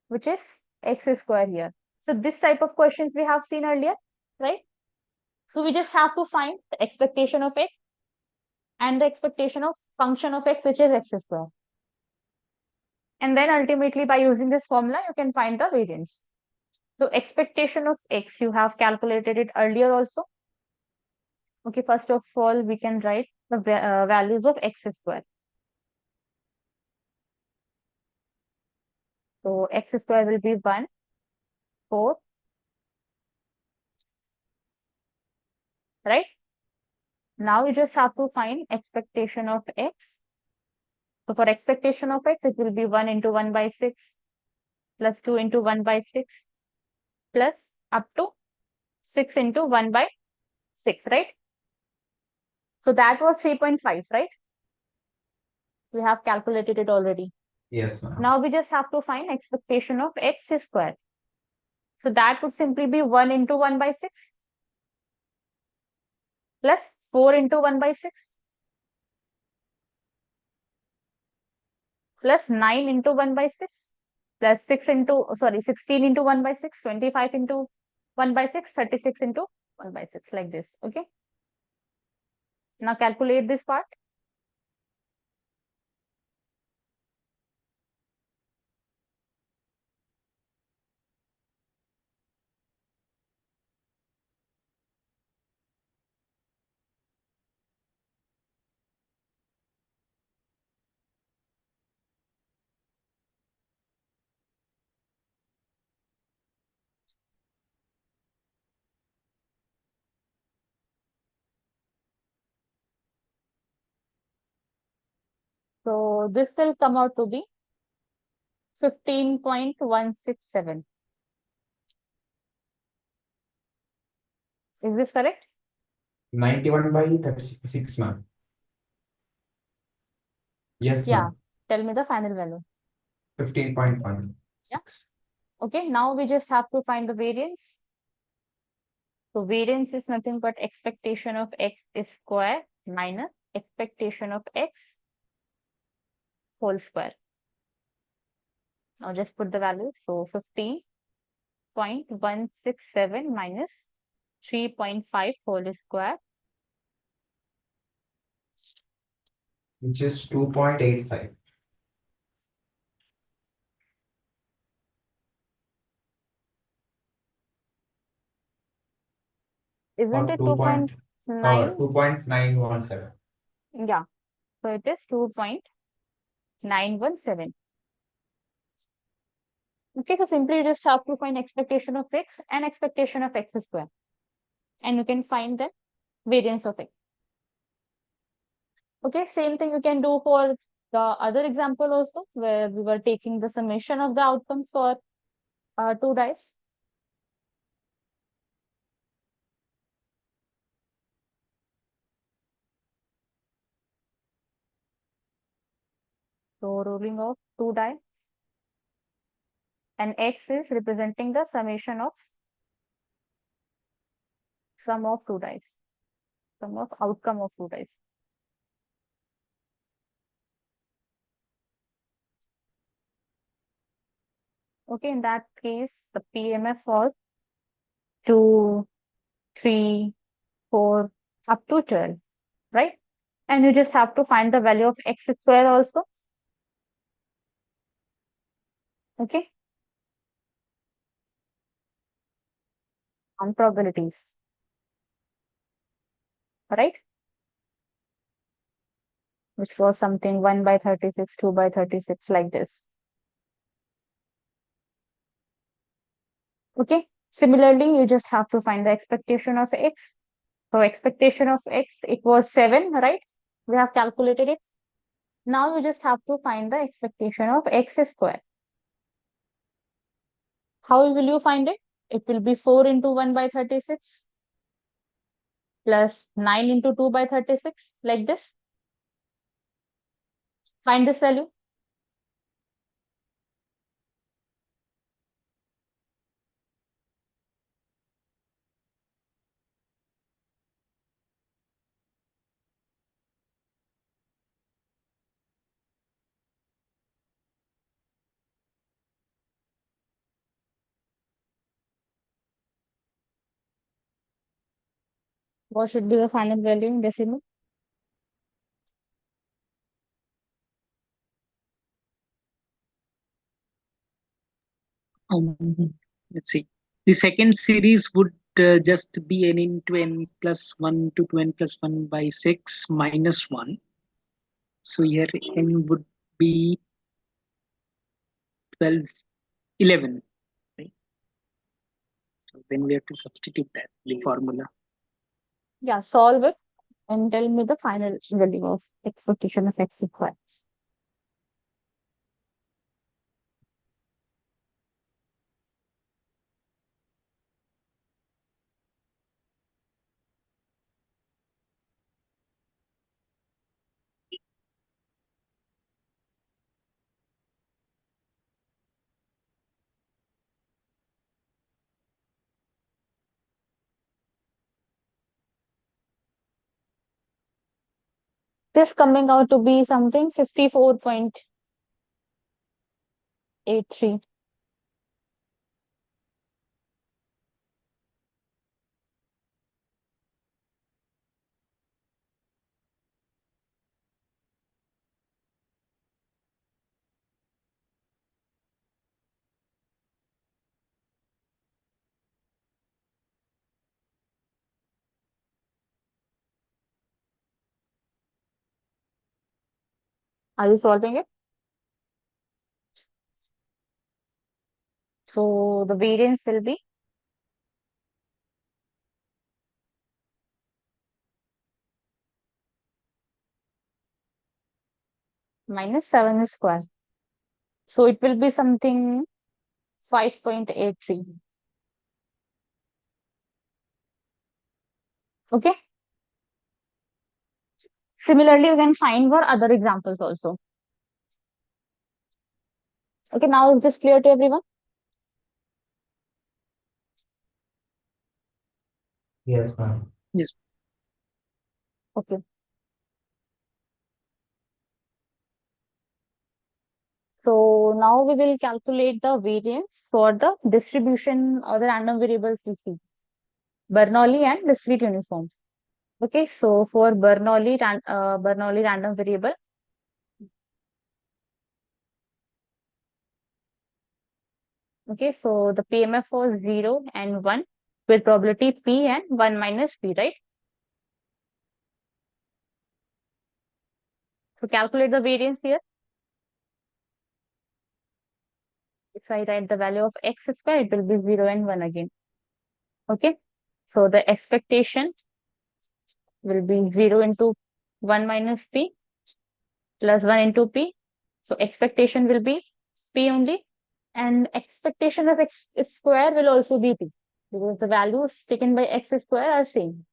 which is x square here. So this type of questions we have seen earlier, right? So we just have to find the expectation of x and the expectation of function of x, which is x square. And then ultimately by using this formula, you can find the variance. So expectation of x, you have calculated it earlier also. Okay, first of all, we can write the values of x square. So x square will be 1, 4, right? Now you just have to find expectation of x. So for expectation of x, it will be 1 into 1 by 6 plus 2 into 1 by 6 plus up to 6 into 1 by 6, right? So that was 3.5, right? We have calculated it already. Yes, ma'am. Now we just have to find expectation of x square. So that would simply be 1 into 1 by 6 plus 4 into 1 by 6 plus 9 into 1 by 6 plus 16 into 1 by 6, 25 into 1 by 6, 36 into 1 by 6, like this. Okay. Now calculate this part. So this will come out to be 15.167. Is this correct? 91 by 36, ma'am. Yes, Yeah. ma'am. Tell me the final value. 15.1. Yeah. Okay, now we just have to find the variance. So variance is nothing but expectation of x is square minus expectation of x whole square. Now just put the values. So 15.167 minus 3.5 whole square, Which is 2.85. isn't Or it 2.9? 2.917. Yeah, so it is 2.917. Okay, so simply you just have to find expectation of x and expectation of x square, and you can find the variance of x. Okay, same thing you can do for the other example also, where we were taking the summation of the outcomes for two dice. So rolling of two die, and x is representing the summation of sum of two dice, sum of outcome of two dice. Okay, in that case, the PMF was 2, 3, 4, up to 12, right? And you just have to find the value of x square also. Okay, on probabilities, right? Which was something 1 by 36, 2 by 36, like this. Okay, similarly, you just have to find the expectation of x. So expectation of x, it was 7, right? We have calculated it. Now you just have to find the expectation of x square. How will you find it? It will be 4 into 1 by 36 plus 9 into 2 by 36, like this. Find this value. What should be the final value in decimal? Let's see. The second series would just be n into n plus 1 to n plus 1 by 6 minus 1. So here n would be 12, 11. Right? So then we have to substitute that in the formula. Yeah, solve it and tell me the final value of expectation of x equals. This coming out to be something 54.83. Are you solving it? So the variance will be minus 7 square. So it will be something 5.83. Okay. Similarly, you can find for other examples also. Okay, now is this clear to everyone? Yes, ma'am. Yes. Okay. So now we will calculate the variance for the distribution or the random variables we see. Bernoulli and discrete uniform. Okay, so for Bernoulli random variable, okay, so the PMF was 0 and 1 with probability P and 1 minus P, right? So calculate the variance here. If I write the value of x square, it will be 0 and 1 again. Okay, so the expectation will be 0 into 1 minus P plus 1 into P. So expectation will be P only. And expectation of x square will also be P because the values taken by x square are same.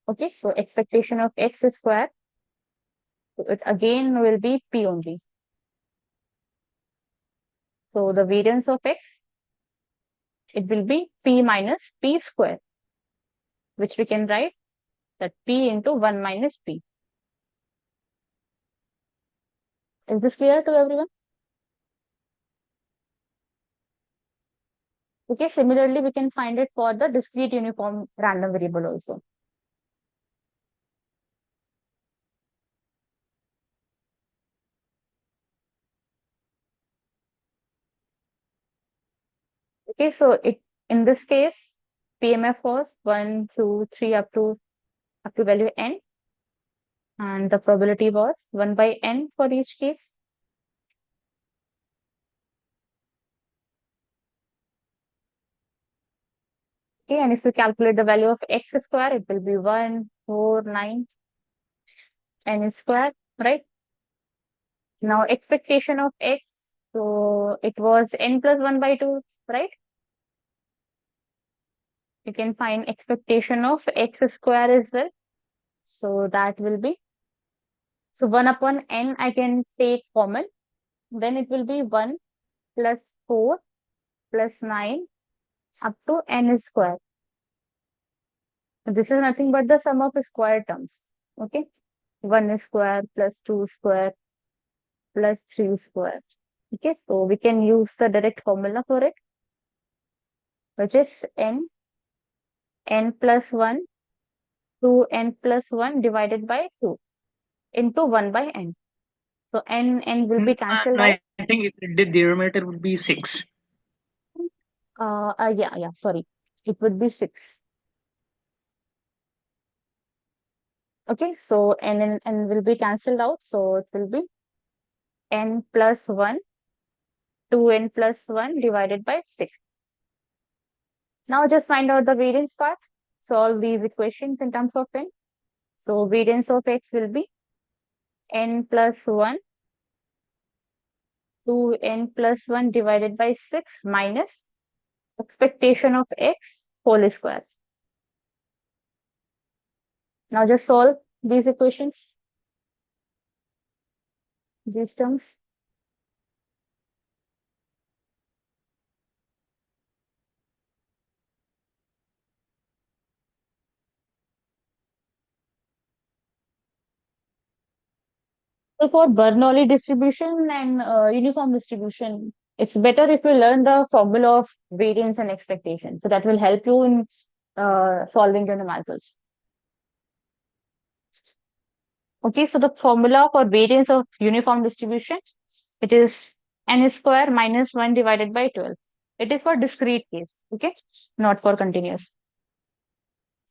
Okay, so expectation of x square, so it again will be P only. So the variance of x, it will be P minus P square, which we can write that P into 1 minus P. Is this clear to everyone? Okay, similarly, we can find it for the discrete uniform random variable also. Okay, so it in this case, PMF was 1, 2, 3 up to value n, and the probability was 1 by n for each case. Okay, and if we calculate the value of x square, it will be 1, 4, 9, n square, right? Now expectation of x, so it was n plus 1 by 2, right? You can find expectation of x square as well. So that will be, so 1 upon n I can take common, then it will be 1 plus 4 plus 9 up to n square. So this is nothing but the sum of square terms. Okay, 1 square plus 2 square plus 3 square. Okay, so we can use the direct formula for it, which is n plus 1 to n plus 1 divided by 2 into 1 by n. So n will be cancelled out. I think the denominator would be 6. Yeah, sorry. It would be 6. Okay, so n will be cancelled out. So it will be n plus 1 to n plus 1 divided by 6. Now just find out the variance part. Solve these equations in terms of n. So variance of x will be n plus 1 to n plus 1 divided by 6 minus expectation of x whole square. Now just solve these equations, these terms. So for Bernoulli distribution and uniform distribution, it's better if you learn the formula of variance and expectation. So that will help you in solving your numericals. Okay, so the formula for variance of uniform distribution, it is n square minus 1 divided by 12. It is for discrete case, okay, not for continuous.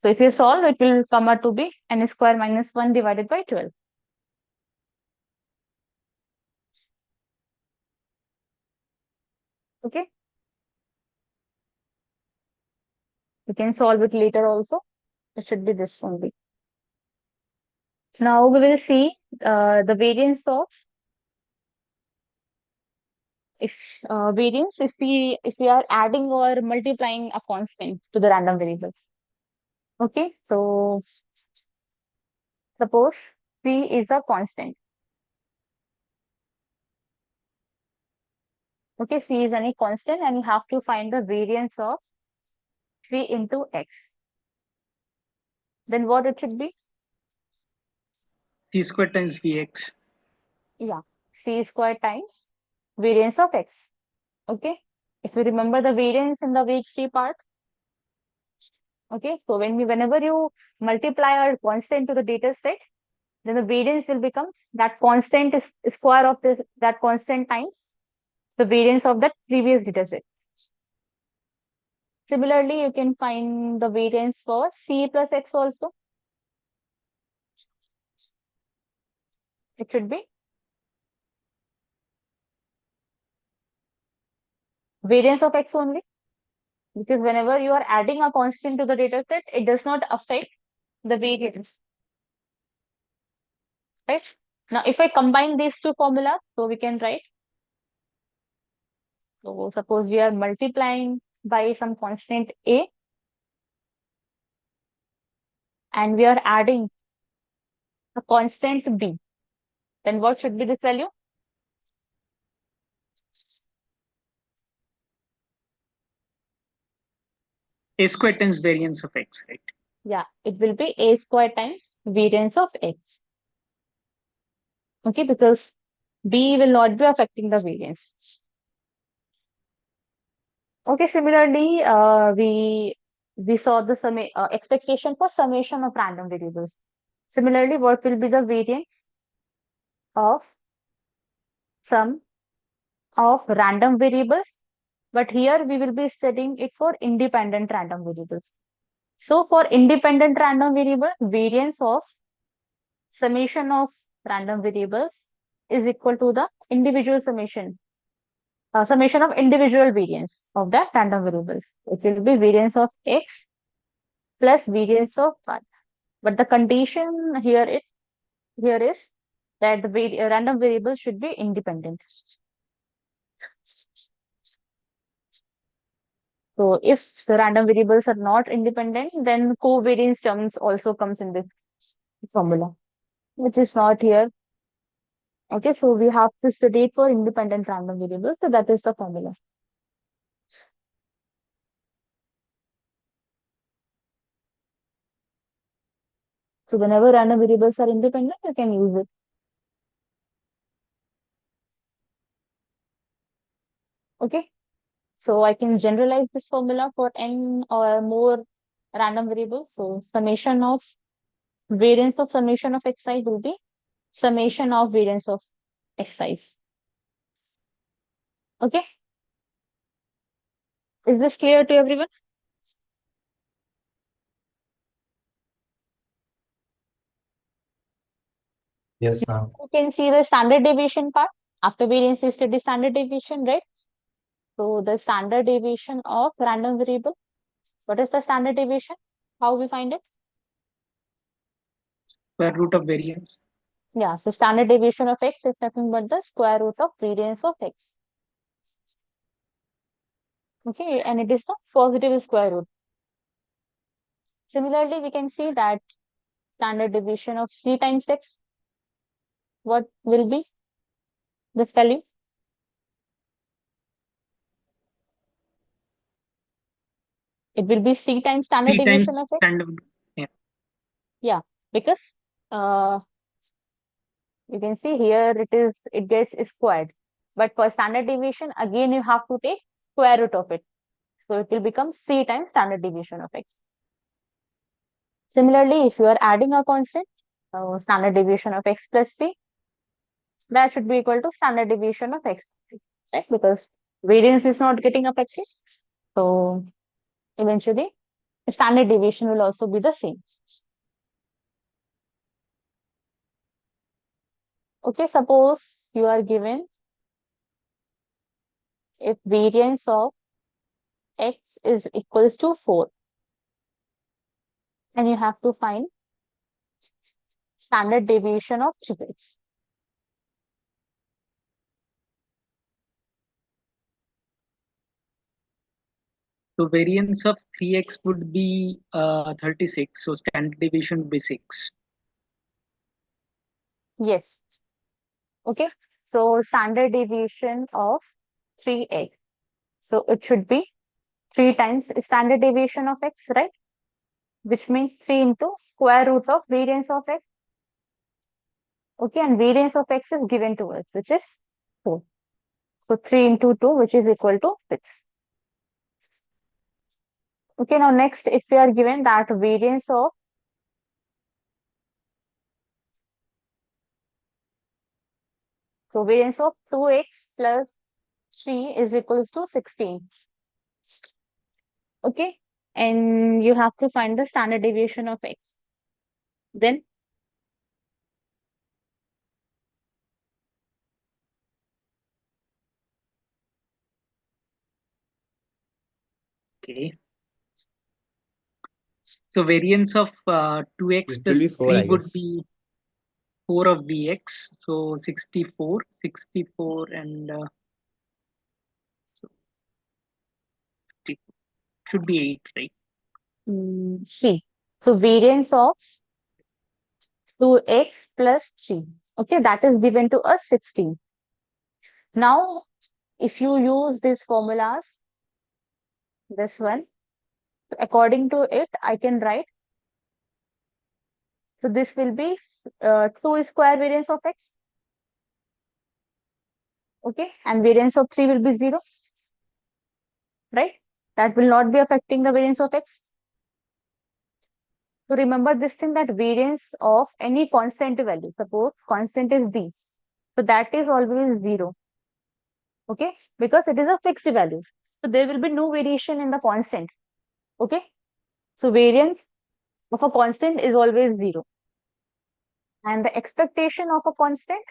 So if you solve, it will come out to be n square minus 1 divided by 12. Okay. You can solve it later also. It should be this only. Now we will see the variance of variance if we are adding or multiplying a constant to the random variable. Okay, so suppose C is a constant. Okay, C is any constant and you have to find the variance of 3 into X. Then what it should be? C square times Vx. Yeah, C square times variance of X. Okay, if you remember the variance in the weak C part. Okay, so whenever you multiply a constant to the data set, then the variance will become that constant is square of that constant times the variance of that previous data set. Similarly, you can find the variance for C plus X also. It should be variance of X only, because whenever you are adding a constant to the data set, it does not affect the variance. Right? Now, if I combine these two formulas, so we can write. So suppose we are multiplying by some constant A and we are adding a constant B, then what should be this value? A square times variance of X, right? Yeah, it will be A square times variance of X. Okay, because B will not be affecting the variance. Okay, similarly, we saw the expectation for summation of random variables. Similarly, what will be the variance of sum of random variables? But here we will be studying it for independent random variables. So for independent random variable, variance of summation of random variables is equal to the individual summation of individual variance of the random variables. It will be variance of X plus variance of y. But the condition here is that the random variables should be independent. So if the random variables are not independent, then covariance terms also comes in this formula, which is not here. Okay, so we have to study it for independent random variables. So that is the formula. So whenever random variables are independent, you can use it. Okay, so I can generalize this formula for n or more random variables. So summation of variance of summation of xi will be summation of variance of xi. Okay, is this clear to everyone? Yes, ma'am. You can see the standard deviation part. After variance, you study standard deviation, right? So the standard deviation of random variable. What is the standard deviation? How we find it? Square root of variance. Yeah, so standard deviation of x is nothing but the square root of variance of x. Okay, and it is the positive square root. Similarly, we can see that standard deviation of c times x, what will be this value? It will be c times standard C deviation times of x. standard. Yeah. Yeah, because you can see here it gets squared. But for standard deviation, again you have to take square root of it. So it will become c times standard deviation of x. Similarly, if you are adding a constant, standard deviation of x plus c, that should be equal to standard deviation of x, right? Because variance is not getting affected. So eventually, standard deviation will also be the same. Okay, suppose you are given if variance of x is equals to 4 and you have to find standard deviation of 3x. So variance of 3x would be 36. So standard deviation would be 6. Yes. Okay. So standard deviation of 3x. So it should be 3 times standard deviation of x, right? Which means 3 into square root of variance of x. Okay, and variance of x is given to us, which is 4. So 3 into 2, which is equal to 6. Okay, now next, if we are given that variance of variance of 2x plus 3 is equals to 16. Okay, and you have to find the standard deviation of x. Then Okay. So variance of 2x It will plus be 4, 3 I would guess. be 4 of bx. So 64, and so 60 should be 8, right? C. So variance of 2x plus 3. Okay, that is given to us 16. Now, if you use these formulas, this one, according to it, I can write. So this will be 2 square variance of x. Okay, and variance of 3 will be 0. Right? That will not be affecting the variance of x. So remember this thing, that variance of any constant value, suppose constant is b. So that is always 0. Okay, because it is a fixed value. So there will be no variation in the constant. Okay, so variance of a constant is always 0. And the expectation of a constant,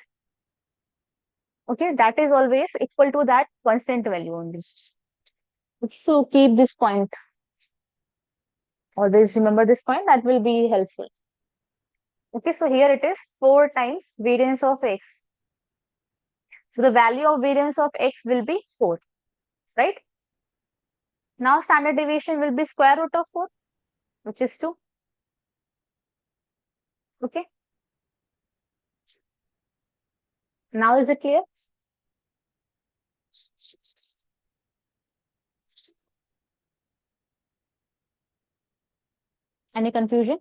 okay, that is always equal to that constant value only. So keep this point. Always remember this point, that will be helpful. Okay, so here it is 4 times variance of x. So the value of variance of x will be 4, right? Now standard deviation will be square root of 4, which is 2. Okay. Now is it clear? Any confusion?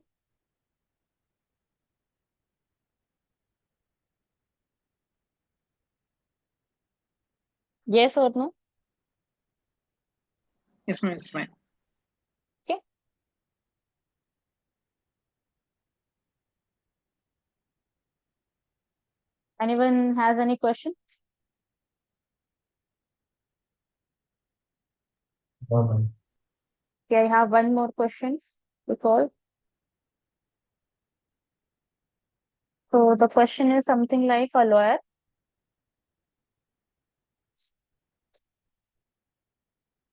Yes or no? Yes, ma'am. Yes, ma'am. Okay. Anyone has any question? Normal. Okay, I have one more question to call. So the question is something like, a lawyer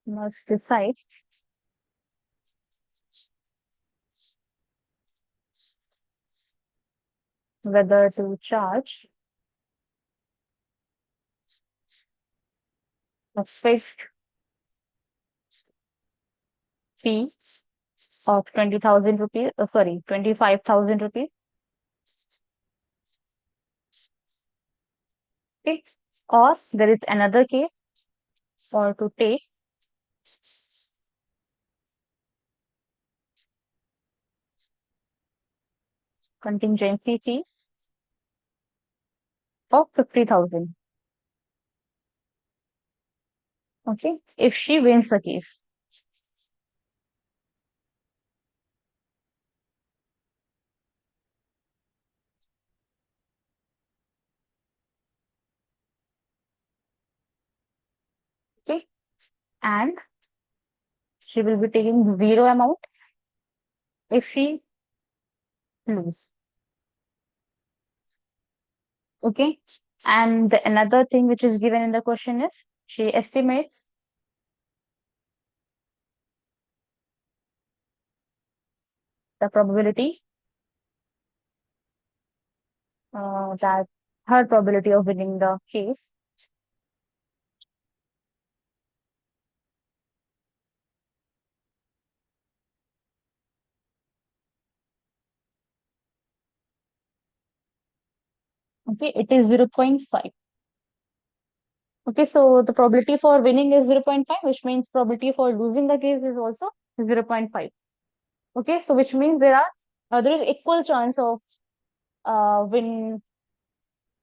must decide whether to charge a fixed fee of 20,000 rupees, sorry, 25,000 rupees. Okay. Or there is another case, or to take contingency fee of 50,000. Okay, if she wins the case. Okay, and she will be taking 0 amount if she lose. Okay, and another thing which is given in the question is, she estimates the probability that her probability of winning the case Okay, it is 0.5. Okay, so the probability for winning is 0.5, which means probability for losing the case is also 0.5. Okay, so which means there is equal chance of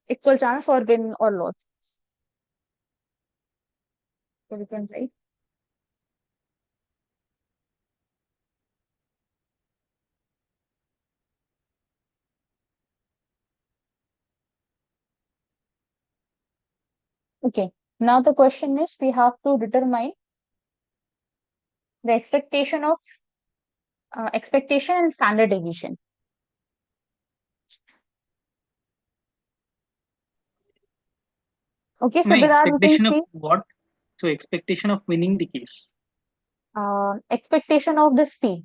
equal chance for win or loss. So we can write. Okay, now the question is we have to determine the expectation and standard deviation. Okay, so My there are, you can expectation of see, what? So expectation of winning the case. expectation of this fee.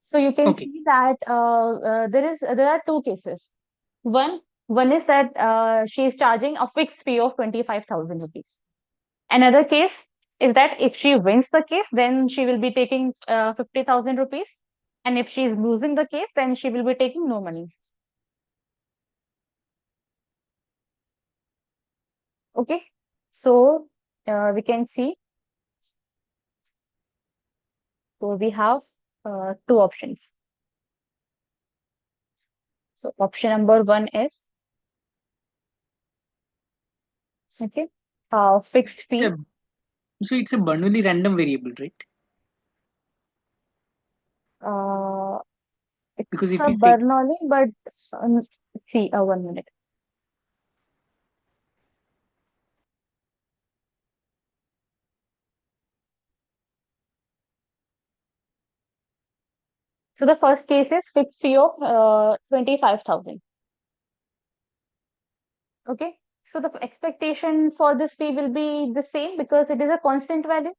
So you can Okay. see that there are two cases. One is that she is charging a fixed fee of 25,000 rupees. Another case is that if she wins the case, then she will be taking 50,000 rupees. And if she is losing the case, then she will be taking no money. Okay, so we can see. So we have two options. So option number one is, okay, fixed fee. Yeah. So it's a Bernoulli random variable, right? Uh, Because it's if a you take Bernoulli, but see, 1 minute. So the first case is fixed fee of 25,000. Okay, so the expectation for this fee will be the same because it is a constant value.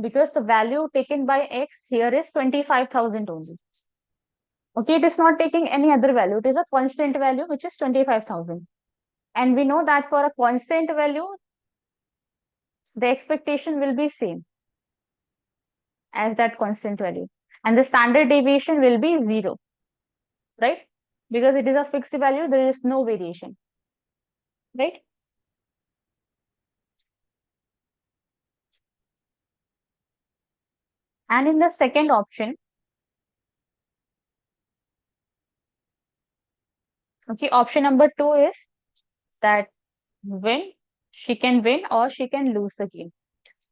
Because the value taken by X here is 25,000 only. Okay, it is not taking any other value. It is a constant value, which is 25,000. And we know that for a constant value, the expectation will be same as that constant value. And the standard deviation will be 0, right? Because it is a fixed value, there is no variation, right? And in the second option, okay, option number 2 is that she can win or she can lose the game.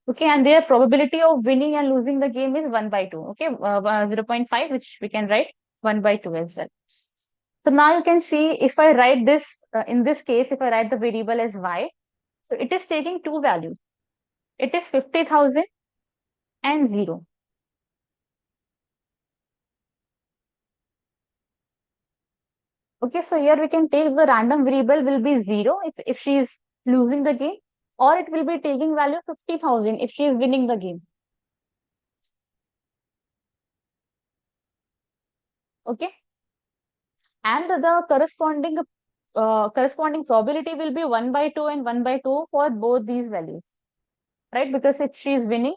Okay, and their probability of winning and losing the game is 1/2. Okay, 0.5, which we can write 1/2 as well. So now you can see if I write this, in this case, if I write the variable as y, so it is taking two values. It is 50,000 and 0. Okay, so here we can take the random variable will be 0 if she is losing the game, or it will be taking value 50,000 if she is winning the game. Okay, and the corresponding probability will be 1/2 and 1/2 for both these values, right? Because if she is winning,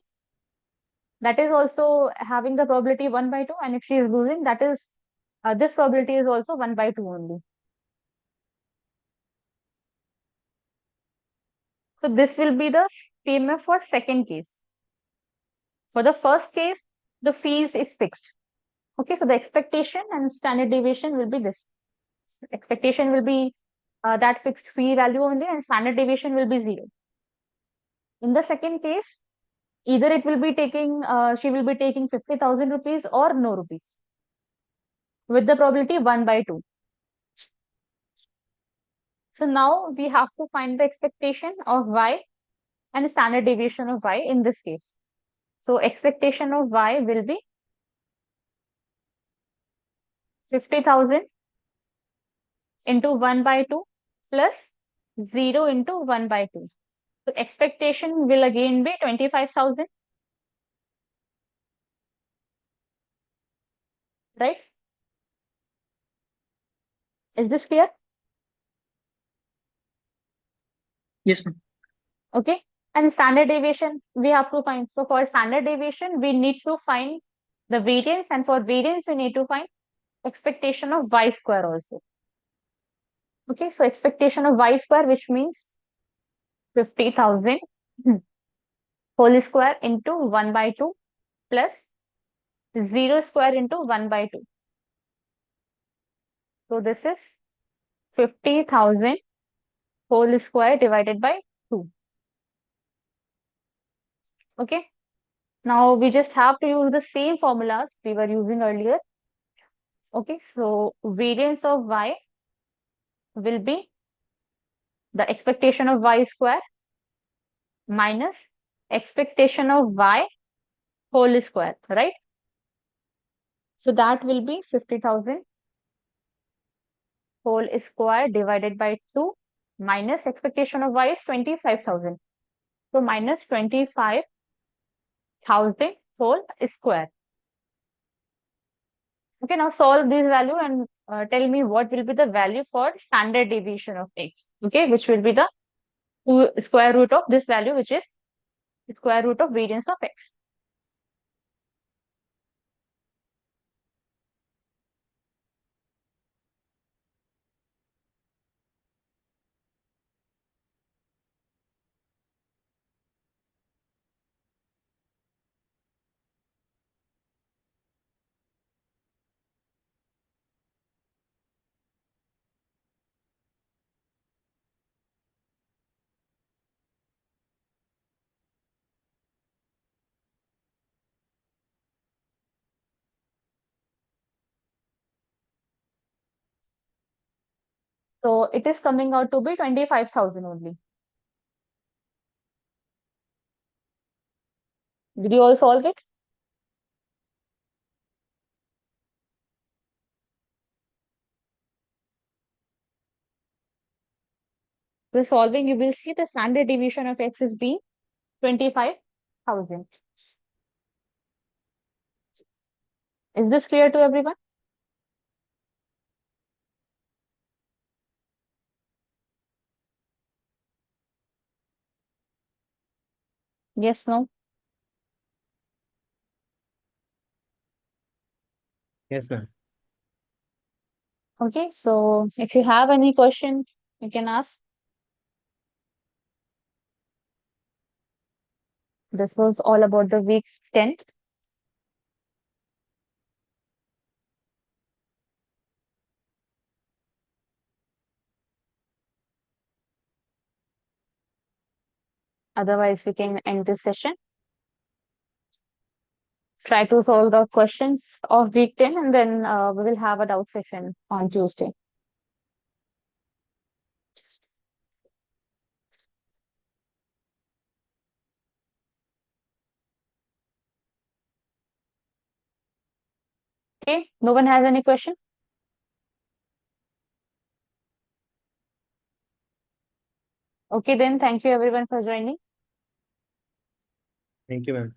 that is also having the probability 1/2, and if she is losing, that is this probability is also 1/2 only. So this will be the PMF for second case. For the first case, the fees is fixed. Okay, so the expectation and standard deviation will be this. Expectation will be that fixed fee value only, and standard deviation will be 0. In the second case, either it will be taking, she will be taking 50,000 rupees or no rupees with the probability 1/2. So now we have to find the expectation of y and standard deviation of y in this case. So expectation of y will be 50,000 into 1/2 plus 0 into 1/2. So expectation will again be 25,000, right? Is this clear? yes, ma'am. Okay. And standard deviation we have to find. So for standard deviation, we need to find the variance, and for variance, we need to find expectation of y square also. Okay, so expectation of y square, which means 50,000 whole square into 1 by 2 plus 0 square into 1 by 2. So this is 50,000 whole square divided by 2. Okay. Now we just have to use the same formulas we were using earlier. Okay, so variance of y will be the expectation of y square minus expectation of y whole square, right? So that will be 50,000 whole square divided by 2 minus expectation of y is 25,000. So minus 25,000 whole square. Okay, now solve this value and tell me what will be the value for standard deviation of x. Okay, which will be the square root of this value, which is square root of variance of x. So it is coming out to be 25,000 only. Did you all solve it? The solving, you will see the standard deviation of x is being 25,000. Is this clear to everyone? Yes, no? Yes, ma'am. Okay, so if you have any question, you can ask. This was all about the week 10. Otherwise, we can end this session. Try to solve the questions of week 10 and then we will have a doubt session on Tuesday. Okay, no one has any question? Okay, then thank you everyone for joining. Thank you, ma'am.